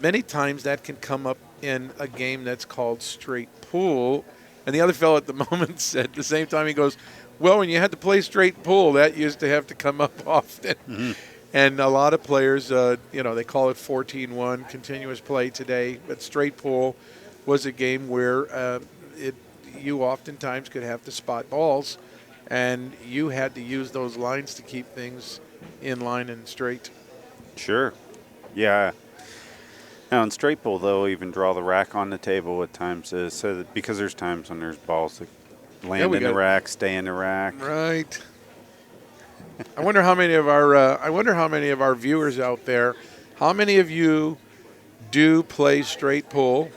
many times that can come up in a game that's called straight pool. And the other fellow at the moment said at the same time, he goes, well, when you had to play straight pool, that used to have to come up often. Mm-hmm. And a lot of players, they call it 14-1, continuous play today. But straight pool was a game where you oftentimes could have to spot balls, and you had to use those lines to keep things in line and straight. Sure. Yeah. Now in straight pool, they'll even draw the rack on the table at times, so that, because there's times when there's balls that land in the rack, stay in the rack. Right. I wonder how many of our viewers out there, how many of you do play straight pool,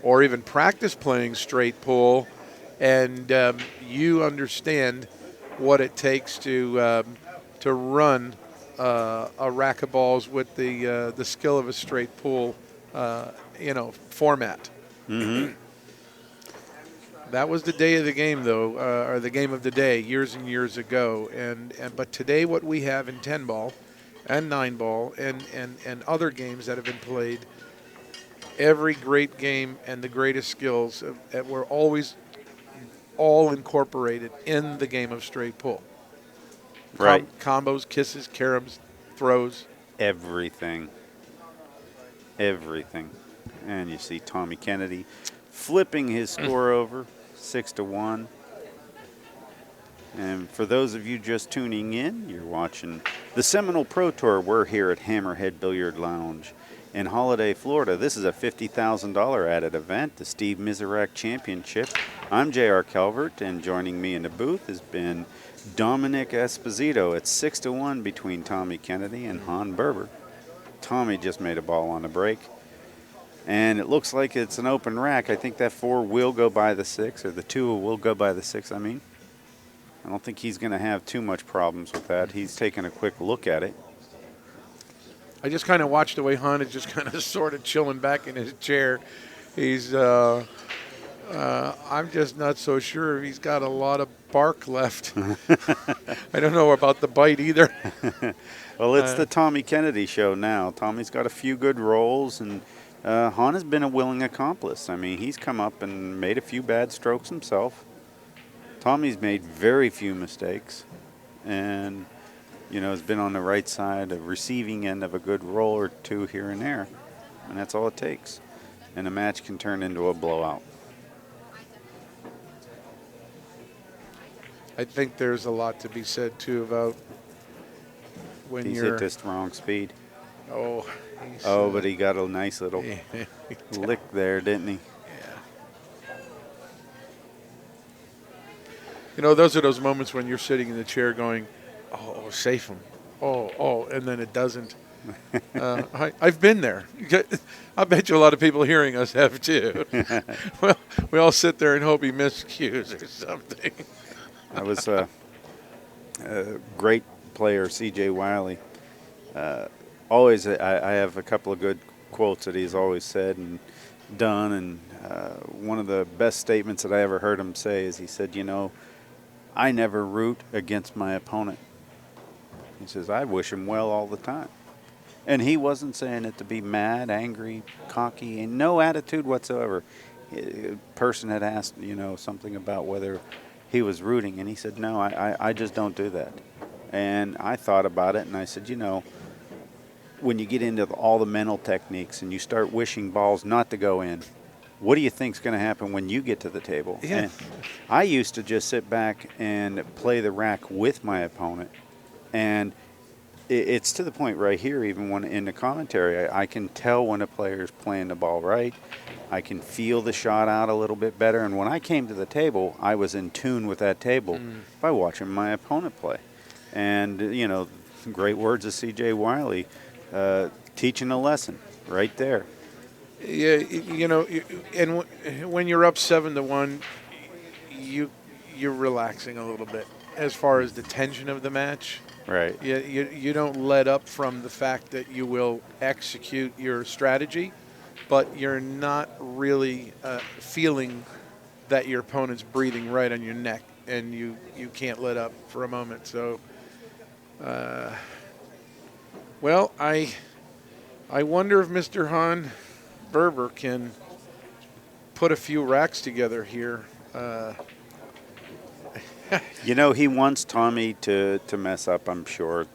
or even practice playing straight pool, and you understand what it takes to run a rack of balls with the skill of a straight pool, format. Mm-hmm. That was the day of the game, though, or the game of the day, years and years ago. But today, what we have in 10-ball and 9-ball and other games that have been played, every great game and the greatest skills were always all incorporated in the game of straight pool. Right. Combos, kisses, caroms, throws. Everything. And you see Tommy Kennedy flipping his score over 6-1. And for those of you just tuning in, you're watching the Seminole Pro Tour. We're here at Hammerhead Billiard Lounge in Holiday, Florida. This is a $50,000 added event, the Steve Miserak Championship. I'm J.R. Calvert, and joining me in the booth has been Dominic Esposito. It's 6-1 between Tommy Kennedy and Han Berber. Tommy just made a ball on the break, and it looks like it's an open rack. I think that 4 will go by the 6, or the 2 will go by the 6, I mean. I don't think he's going to have too much problems with that. He's taking a quick look at it. I just kind of watched the way Han is just kind of sort of chilling back in his chair. He's, I'm just not so sure if he's got a lot of bark left. I don't know about the bite either. Well, it's the Tommy Kennedy show now. Tommy's got a few good rolls, and Han has been a willing accomplice. I mean, he's come up and made a few bad strokes himself. Tommy's made very few mistakes, and has been on the right side of receiving end of a good roll or two here and there, and that's all it takes. And a match can turn into a blowout. I think there's a lot to be said too about when He's you're. hit this wrong speed. Oh. But he got a nice little lick there, didn't he? Yeah. Those are those moments when you're sitting in the chair going, "Oh, safe him." Oh, and then it doesn't. I've been there. I bet you a lot of people hearing us have too. Well, we all sit there and hope he miscues or something. I was a great player, C.J. Wiley. Always, I have a couple of good quotes that he's always said and done, and one of the best statements that I ever heard him say is he said, I never root against my opponent. He says, I wish him well all the time. And he wasn't saying it to be mad, angry, cocky, and no attitude whatsoever. A person had asked, something about whether he was rooting, and he said, no, I just don't do that. And I thought about it, and I said, when you get into all the mental techniques and you start wishing balls not to go in, what do you think's going to happen when you get to the table? Yeah. And I used to just sit back and play the rack with my opponent, and it's to the point right here, even when in the commentary, I can tell when a player's playing the ball right. I can feel the shot out a little bit better, and when I came to the table, I was in tune with that table by watching my opponent play. And, great words of C.J. Wiley, teaching a lesson right there. Yeah, and when you're up 7-1, you're relaxing a little bit as far as the tension of the match. Right. You don't let up from the fact that you will execute your strategy, but you're not really feeling that your opponent's breathing right on your neck, and you can't let up for a moment. So, well, I wonder if Mr. Han Berber can put a few racks together here. You know, he wants Tommy to mess up, I'm sure.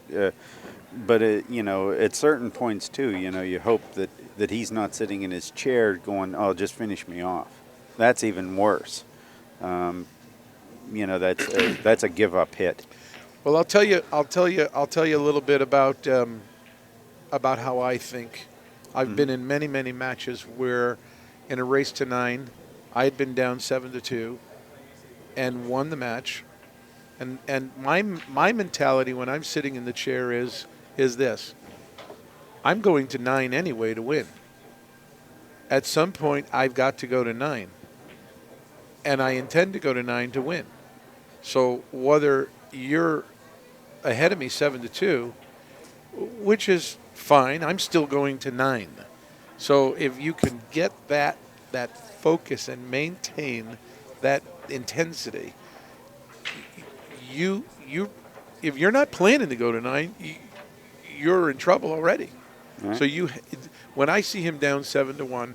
But, you know, at certain points, too, you know, you hope that he's not sitting in his chair going, oh, just finish me off. That's even worse. You know, that's a give-up hit. Well, I'll tell you a little bit about how I think. I've been in many, many matches where, in a race to 9, I had been down 7-2, and won the match. And my mentality when I'm sitting in the chair is this: I'm going to 9 anyway to win. At some point, I've got to go to 9, and I intend to go to 9 to win. So whether you're ahead of me 7-2, which is fine, I'm still going to 9. So if you can get that focus and maintain that intensity, you if you're not planning to go to 9, you're in trouble already. Right. So when I see him down 7-1,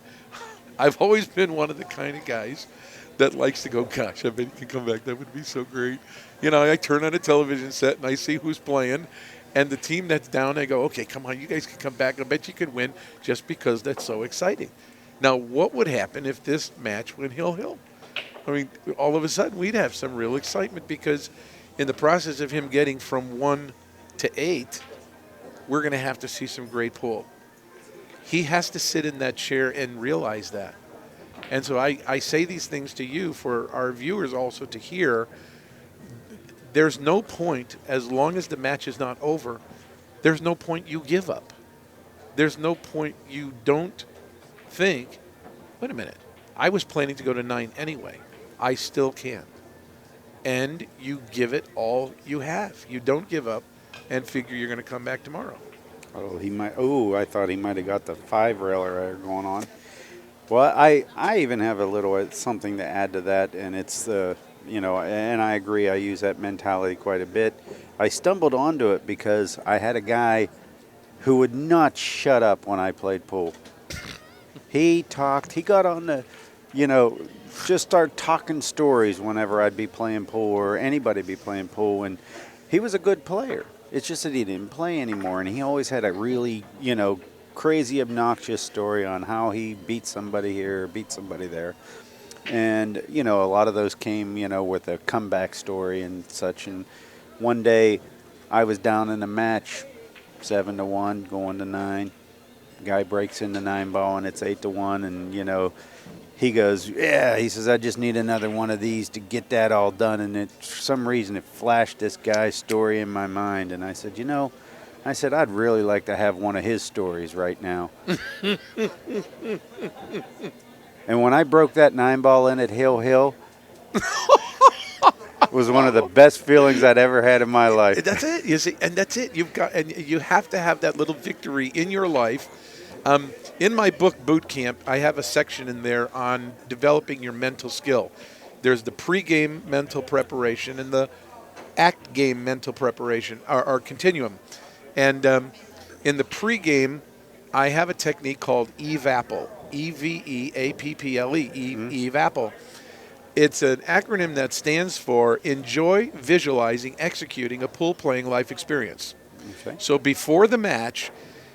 I've always been one of the kind of guys that likes to go, gosh, I bet he can come back. That would be so great. You know, I turn on a television set and I see who's playing, and the team that's down, I go, okay, come on, you guys can come back. I bet you can win, just because that's so exciting. Now, what would happen if this match went hill-hill? I mean, all of a sudden we'd have some real excitement, because in the process of him getting from 1 to 8, we're going to have to see some great pool. He has to sit in that chair and realize that. And so I say these things to you for our viewers also to hear. There's no point, as long as the match is not over, there's no point you give up. There's no point you don't think, wait a minute, I was planning to go to 9 anyway. I still can. And you give it all you have. You don't give up and figure you're going to come back tomorrow. Oh, he might. Oh, I thought he might have got the 5-railer going on. Well, I even have a little something to add to that, and it's you know, and I agree. I use that mentality quite a bit. I stumbled onto it because I had a guy who would not shut up when I played pool. He talked. He got on the, you know, just start talking stories whenever I'd be playing pool or anybody be playing pool, and he was a good player. It's just that he didn't play anymore, and he always had a really, you know, crazy, obnoxious story on how he beat somebody here, beat somebody there. And, you know, a lot of those came, you know, with a comeback story and such. And one day I was down in a match, 7-1, going to 9. Guy breaks in the 9 ball, and it's 8-1. And, you know, he goes, yeah, he says, I just need another one of these to get that all done. And for some reason, it flashed this guy's story in my mind. And I said, you know, I'd really like to have one of his stories right now. And when I broke that 9 ball in at Hill Hill, it was one of the best feelings I'd ever had in my life. That's it. You see, and that's it. You have to have that little victory in your life. In my book, Boot Camp, I have a section in there on developing your mental skill. There's the pregame mental preparation and the act game mental preparation, or continuum. And in the pregame, I have a technique called EVAPPLE, EVEAPPLE, EVAPPLE. It's an acronym that stands for Enjoy Visualizing Executing a Pool-Playing Life Experience. Okay. So before the match,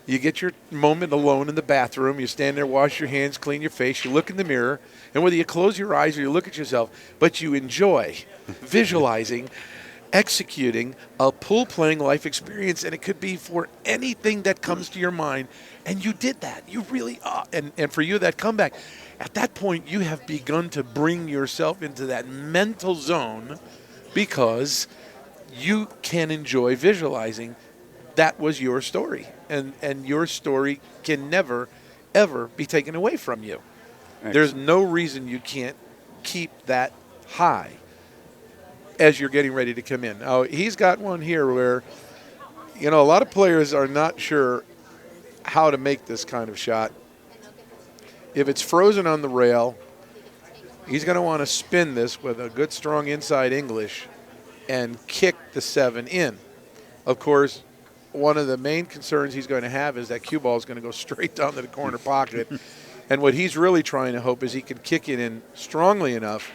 you get your moment alone in the bathroom. You stand there, wash your hands, clean your face. You look in the mirror, and whether you close your eyes or you look at yourself, but you enjoy visualizing executing a pool-playing life experience, and it could be for anything that comes to your mind, and you did that. You really are. And for you, that comeback, at that point, you have begun to bring yourself into that mental zone because you can enjoy visualizing that was your story, and your story can never, ever be taken away from you. Excellent. There's no reason you can't keep that high. as you're getting ready to come in. Now, he's got one here where, a lot of players are not sure how to make this kind of shot. If it's frozen on the rail, he's going to want to spin this with a good, strong inside English and kick the 7 in. Of course, one of the main concerns he's going to have is that cue ball is going to go straight down to the corner pocket. And what he's really trying to hope is he can kick it in strongly enough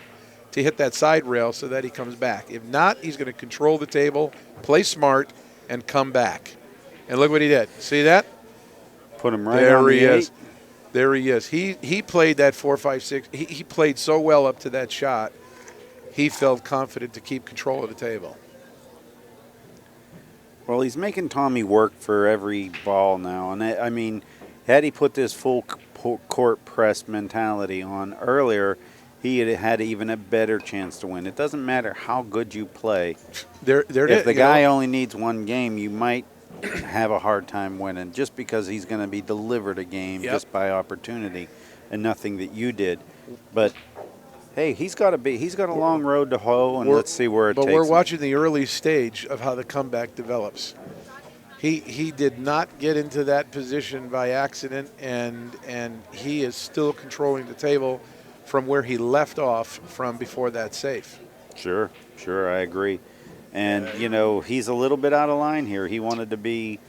to hit that side rail so that he comes back. If not, he's going to control the table, play smart, and come back. And look what he did. See that? Put him right on the 8. There he is. He played that 4-5-6. He played so well up to that shot, he felt confident to keep control of the table. Well, he's making Tommy work for every ball now. And, I mean, had he put this full court press mentality on earlier, he had even a better chance to win. It doesn't matter how good you play. If the guy only needs one game, you might have a hard time winning just because he's going to be delivered a game just by opportunity and nothing that you did. But hey, he's got a long road to hoe, and let's see where it takes him. But we're watching the early stage of how the comeback develops. He did not get into that position by accident, and he is still controlling the table from where he left off from before that safe. Sure, I agree. And, he's a little bit out of line here. He wanted to be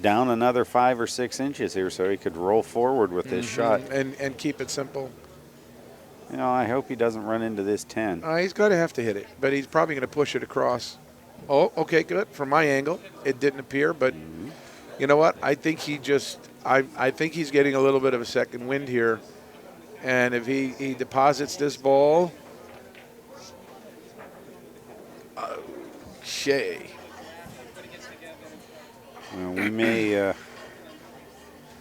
down another 5 or 6 inches here so he could roll forward with this shot. And keep it simple. I hope he doesn't run into this 10. He's going to have to hit it, but he's probably going to push it across. Oh, okay, good. From my angle, it didn't appear, but you know what? I think I think he's getting a little bit of a second wind here. And if he deposits this ball, Shay. Well,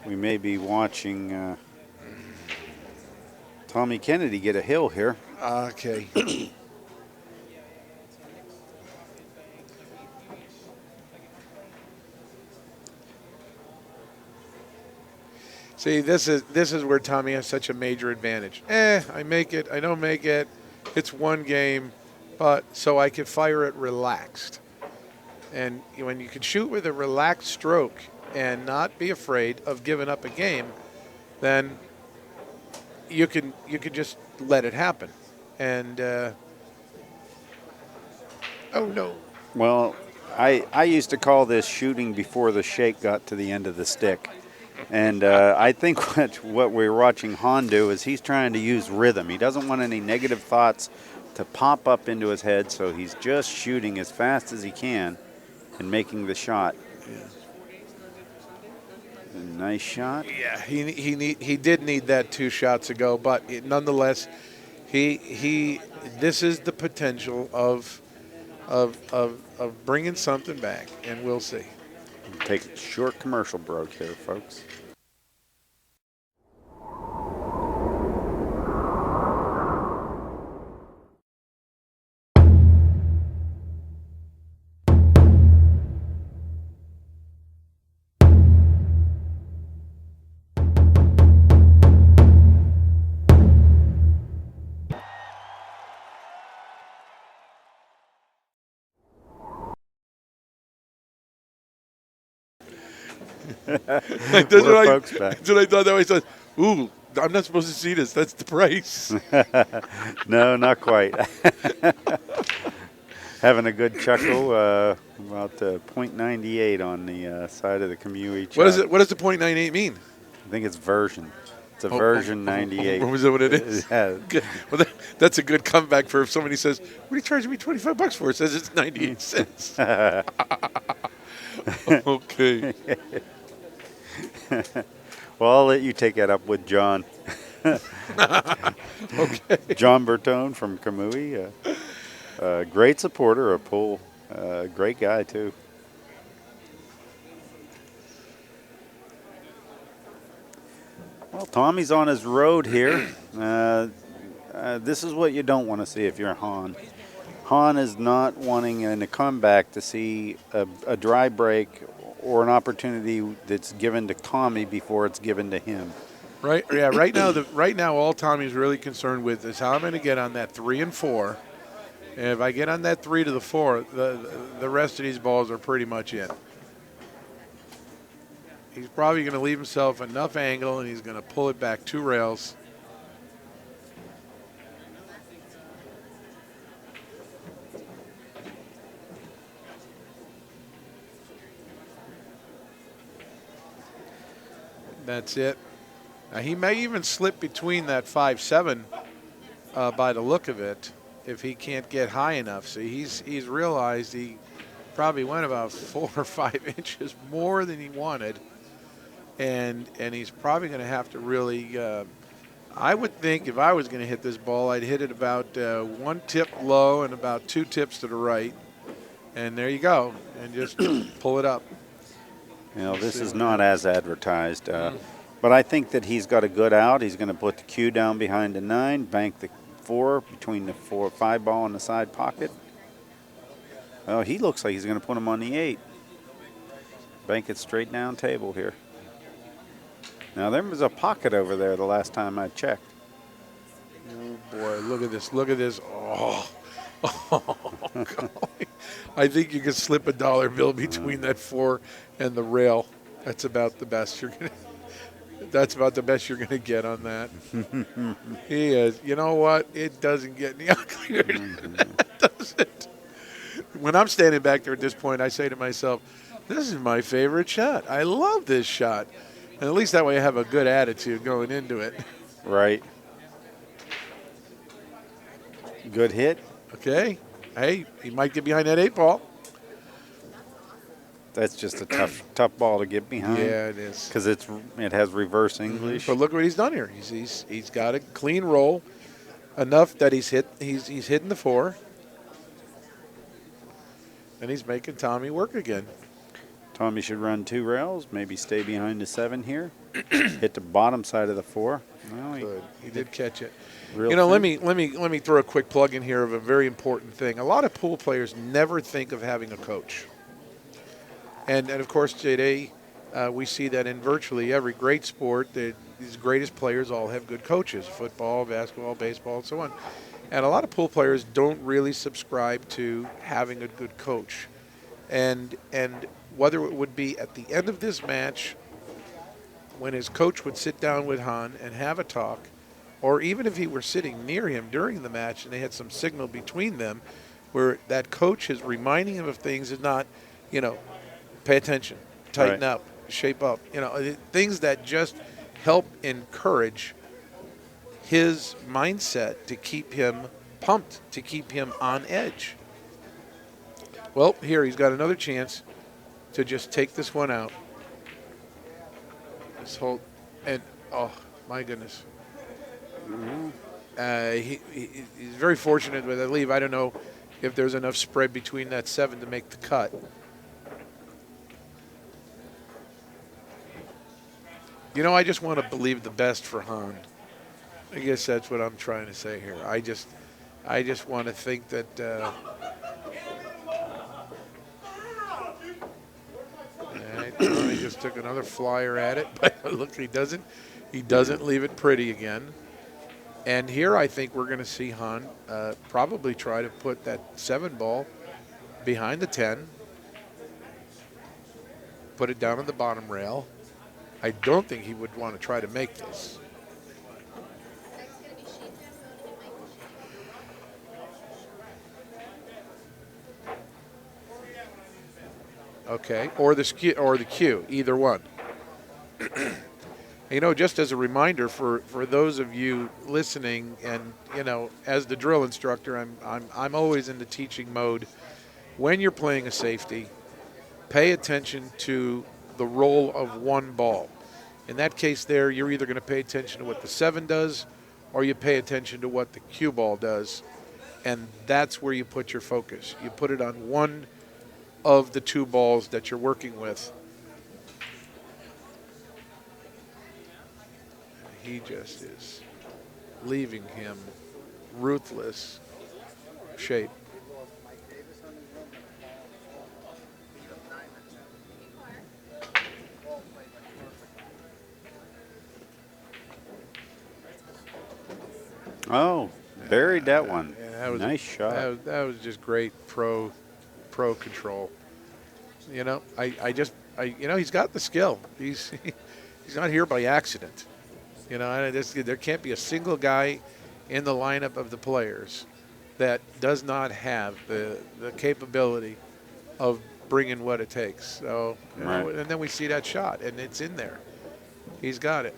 we may be watching Tommy Kennedy get a hill here. Okay. See, this is where Tommy has such a major advantage. I make it, I don't make it. It's one game, but so I can fire it relaxed. And when you can shoot with a relaxed stroke and not be afraid of giving up a game, then you can just let it happen. And oh no. Well, I used to call this shooting before the shake got to the end of the stick. And I think what we're watching Han do is he's trying to use rhythm. He doesn't want any negative thoughts to pop up into his head, so he's just shooting as fast as he can and making the shot. Yeah. A nice shot. Yeah, he did need that 2 shots ago, but nonetheless, this is the potential of bringing something back, and we'll see. Take a short commercial break here, folks. That's what I thought. That way, said, "Ooh, I'm not supposed to see this. That's the price." No, not quite. Having a good chuckle. About .98 on the side of the Kamui. What does the .98 mean? I think it's version. It's a version 98. Was that what it is? Yeah. Well, that's a good comeback for if somebody says, "What are you charging me $25 for?" It says it's 98 cents. Okay. Well, I'll let you take that up with John. Okay. John Bertone from Kamui. Great supporter of pool. Great guy, too. Well, Tommy's on his road here. This is what you don't want to see if you're Han. Han is not wanting in a comeback to see a dry break or an opportunity that's given to Tommy before it's given to him. Right. Yeah. Right now, all Tommy's really concerned with is how I'm going to get on that 3 and 4, And if I get on that 3 to the 4, the rest of these balls are pretty much in. He's probably going to leave himself enough angle, and he's going to pull it back 2 rails. That's it. Now, he may even slip between that 5-7 by the look of it if he can't get high enough. See, he's realized he probably went about 4 or 5 inches more than he wanted, and he's probably going to have to really. I would think if I was going to hit this ball, I'd hit it about 1 tip low and about 2 tips to the right, and there you go, and just pull it up. You know, this is not as advertised, but I think that he's got a good out. He's going to put the cue down behind the 9, bank the 4 between the 4 or 5 ball in the side pocket. Oh, he looks like he's going to put him on the 8. Bank it straight down table here. Now, there was a pocket over there the last time I checked. Oh, boy, look at this. Look at this. Oh, golly. I think you could slip a dollar bill between that 4 and the rail. That's about the best you're going to. That's about the best you're going to get on that. He is. You know what? It doesn't get any uglier. Does it? When I'm standing back there at this point, I say to myself, this is my favorite shot. I love this shot. And at least that way I have a good attitude going into it. Right. Good hit. Okay. Hey, he might get behind that 8 ball. That's just a tough ball to get behind. Yeah, it is. Because it has reverse English. But look what he's done here. He's got a clean roll, enough that he's hitting the 4, and he's making Tommy work again. Tommy should run 2 rails, maybe stay behind the 7 here, hit the bottom side of the 4. Well, Good. He did catch it. real You know, let thin. me throw a quick plug in here of a very important thing. A lot of pool players never think of having a coach. And of course, today we see that in virtually every great sport, these greatest players all have good coaches: football, basketball, baseball, and so on. And a lot of pool players don't really subscribe to having a good coach. And whether it would be at the end of this match, when his coach would sit down with Han and have a talk, or even if he were sitting near him during the match and they had some signal between them, where that coach is reminding him of things, is not, pay attention, tighten up, shape up, things that just help encourage his mindset to keep him pumped, to keep him on edge. Well, here he's got another chance to just take this one out. This whole, and oh my goodness. He's very fortunate with that leave. I don't know if there's enough spread between that 7 to make the cut. I just want to believe the best for Han. I guess that's what I'm trying to say here. I just want to think that. He just took another flyer at it, but look, he doesn't leave it pretty again. And here I think we're going to see Han probably try to put that 7 ball behind the 10, put it down on the bottom rail. I don't think he would want to try to make this. Okay, or the cue, either one. Just as a reminder for those of you listening, and as the drill instructor, I'm always in the teaching mode. When you're playing a safety, pay attention to the roll of 1 ball. In that case there, you're either going to pay attention to what the 7 does, or you pay attention to what the cue ball does, and that's where you put your focus. You put it on one of the 2 balls that you're working with. He just is leaving him ruthless shape. Oh, buried that one. Yeah, Nice shot. That was just great pro control. He's got the skill. He's he's not here by accident. There can't be a single guy in the lineup of the players that does not have the capability of bringing what it takes. So, Right. and then we see that shot, and it's in there. He's got it.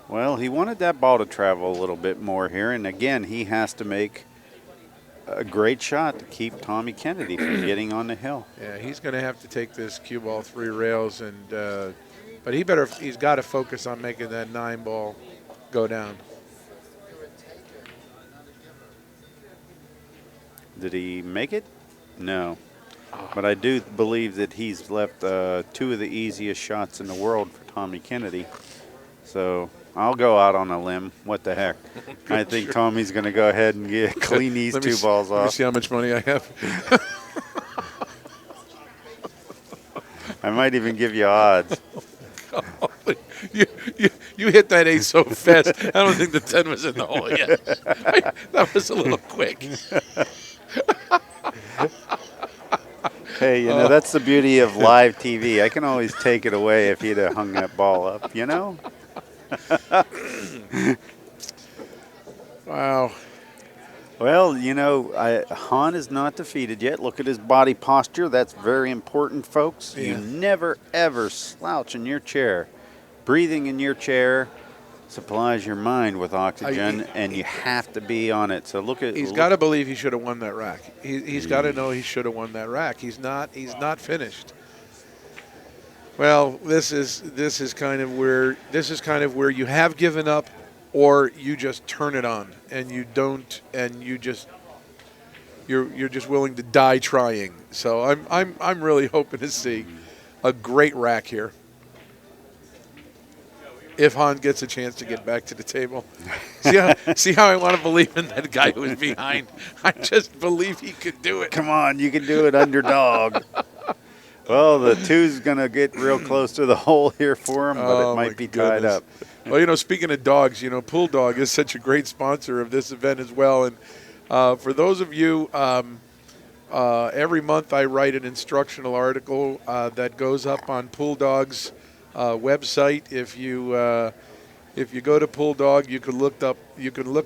Well, he wanted that ball to travel a little bit more here, and again, he has to make a great shot to keep Tommy Kennedy from getting on the hill. Yeah, he's going to have to take this cue ball 3 rails, but he's got to focus on making that 9 ball go down. Did he make it? No. But I do believe that he's left 2 of the easiest shots in the world for Tommy Kennedy. So I'll go out on a limb. What the heck? I think Tommy's going to go ahead and clean these 2 balls Let me off. see how much money I have. I might even give you odds. You hit that 8 so fast, I don't think the 10 was in the hole yet. That was a little quick. Hey, that's the beauty of live TV. I can always take it away if he'd have hung that ball up, Wow. Well, Han is not defeated yet. Look at his body posture. That's very important, folks. Yeah. You never, ever slouch in your chair. Breathing in your chair supplies your mind with oxygen, and you have to be on it. So He's got to believe he should have won that rack. He's got to know he should have won that rack. He's not finished. Well, this is kind of where you have given up, or you just turn it on and you don't, and you're just willing to die trying. So I'm really hoping to see a great rack here. If Han gets a chance to get back to the table. See how I want to believe in that guy who was behind. I just believe he could do it. Come on, you can do it, underdog. Well, the 2's going to get real close to the hole here for him, but it might be tied up. Well, speaking of dogs, Pool Dog is such a great sponsor of this event as well. And for those of you, every month I write an instructional article that goes up on Pool Dog's website. If you go to Pool Dog, you can look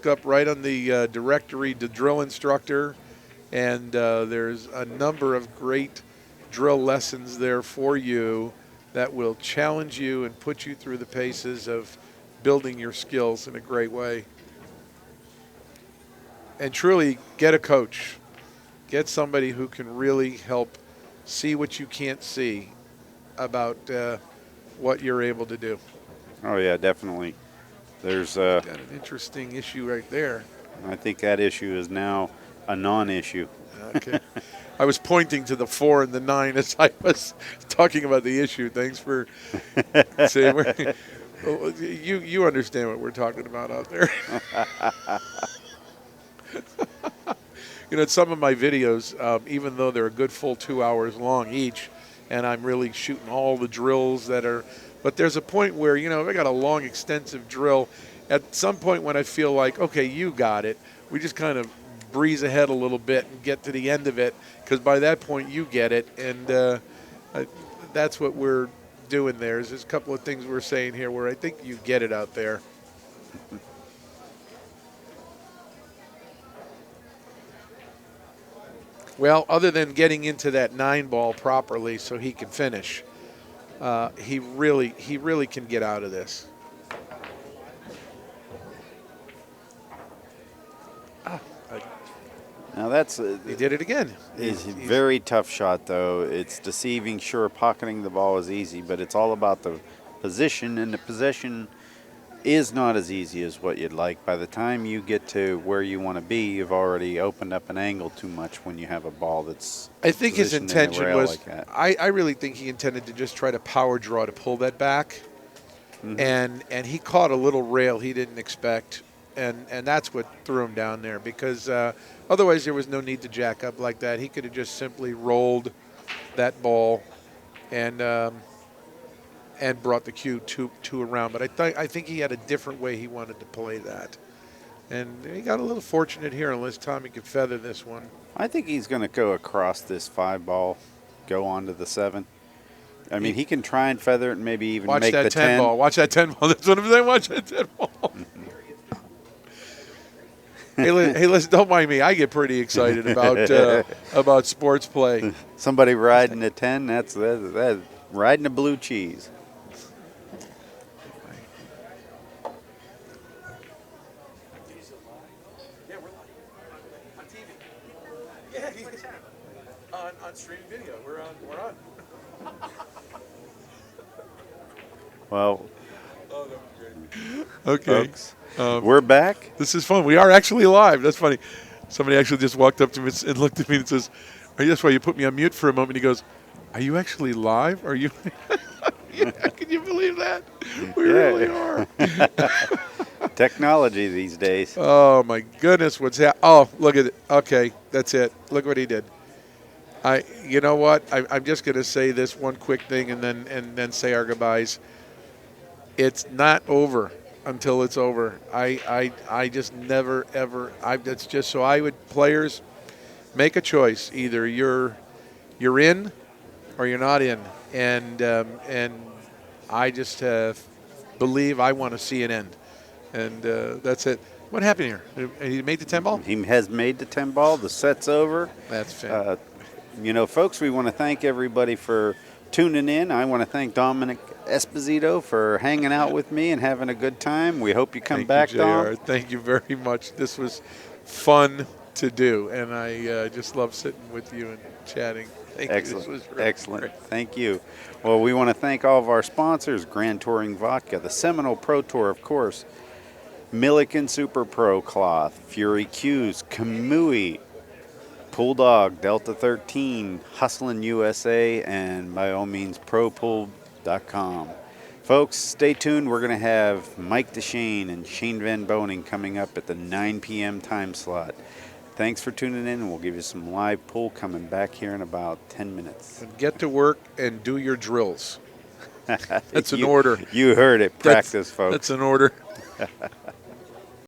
up right on the directory to drill instructor, and there's a number of great drill lessons there for you that will challenge you and put you through the paces of building your skills in a great way. And truly, get a coach. Get somebody who can really help see what you can't see about what you're able to do. Oh, yeah, definitely. There's Got an interesting issue right there. I think that issue is now a non-issue. Okay. I was pointing to the 4 and the 9 as I was talking about the issue. Thanks for saying you understand what we're talking about out there. Some of my videos, even though they're a good full 2 hours long each, and I'm really shooting all the drills but there's a point where, if I got a long, extensive drill, at some point when I feel like, okay, you got it, we just kind of breeze ahead a little bit and get to the end of it, because by that point you get it, and that's what we're doing there. There's a couple of things we're saying here where I think you get it out there. Well, other than getting into that 9 ball properly so he can finish, he really can get out of this. Now that's He did it again. It's a very tough shot, though. It's deceiving. Sure, pocketing the ball is easy, but it's all about the position, and the position is not as easy as what you'd like. By the time you get to where you want to be, you've already opened up an angle too much when you have a ball that's I think his positioned in the intention rail was, like that. I really think he intended to just try to power draw to pull that back. And he caught a little rail he didn't expect, and that's what threw him down there, because otherwise there was no need to jack up like that. He could have just simply rolled that ball and brought the cue two around. But I think he had a different way he wanted to play that. And he got a little fortunate here, unless Tommy could feather this one. I think he's going to go across this 5 ball, go on to the 7. I mean, he can try and feather it and maybe even Watch make that the 10 ball. Watch that 10 ball. That's what I'm saying. Watch that 10 ball. Hey, listen, don't mind me. I get pretty excited about sports play. Somebody riding a 10, that's riding a blue cheese. Yeah, we're live on TV. Yeah, on stream video. We're on. Well, Oh, that was great. Okay. folks, we're back. This is fun. We are actually live. That's funny. Somebody actually just walked up to me and looked at me and says, that's why you put me on mute for a moment. He goes, are you actually live? Are you? Yeah, can you believe that? We really are. Technology these days. Oh, my goodness. What's that? Oh, look at it. Okay, that's it. Look what he did. You know what? I'm just going to say this one quick thing and then say our goodbyes. It's not over until it's over. I just never ever. That's just so I would players make a choice. Either you're in or you're not in, and I just believe I want to see an end, and that's it. What happened here? He made the 10 ball. He has made the 10 ball. The set's over. That's fair. Folks, we want to thank everybody for tuning in. I want to thank Dominic Esposito for hanging out with me and having a good time. We hope you come back, Dom. Thank you very much. This was fun to do, and I just love sitting with you and chatting. Thank Excellent. you. This was really Excellent. great. Thank you. Well, we want to thank all of our sponsors, Grand Touring Vodka, the Seminole Pro Tour, of course, Milliken Super Pro Cloth, Fury Q's, Kamui, Pool Dog, Delta 13, Hustlin' USA, and by all means, ProPool.com. Folks, stay tuned. We're going to have Mike DeShane and Shane Van Boning coming up at the 9 p.m. time slot. Thanks for tuning in, and we'll give you some live pool coming back here in about 10 minutes. And get to work and do your drills. That's an order. You heard it. Practice, folks. That's an order.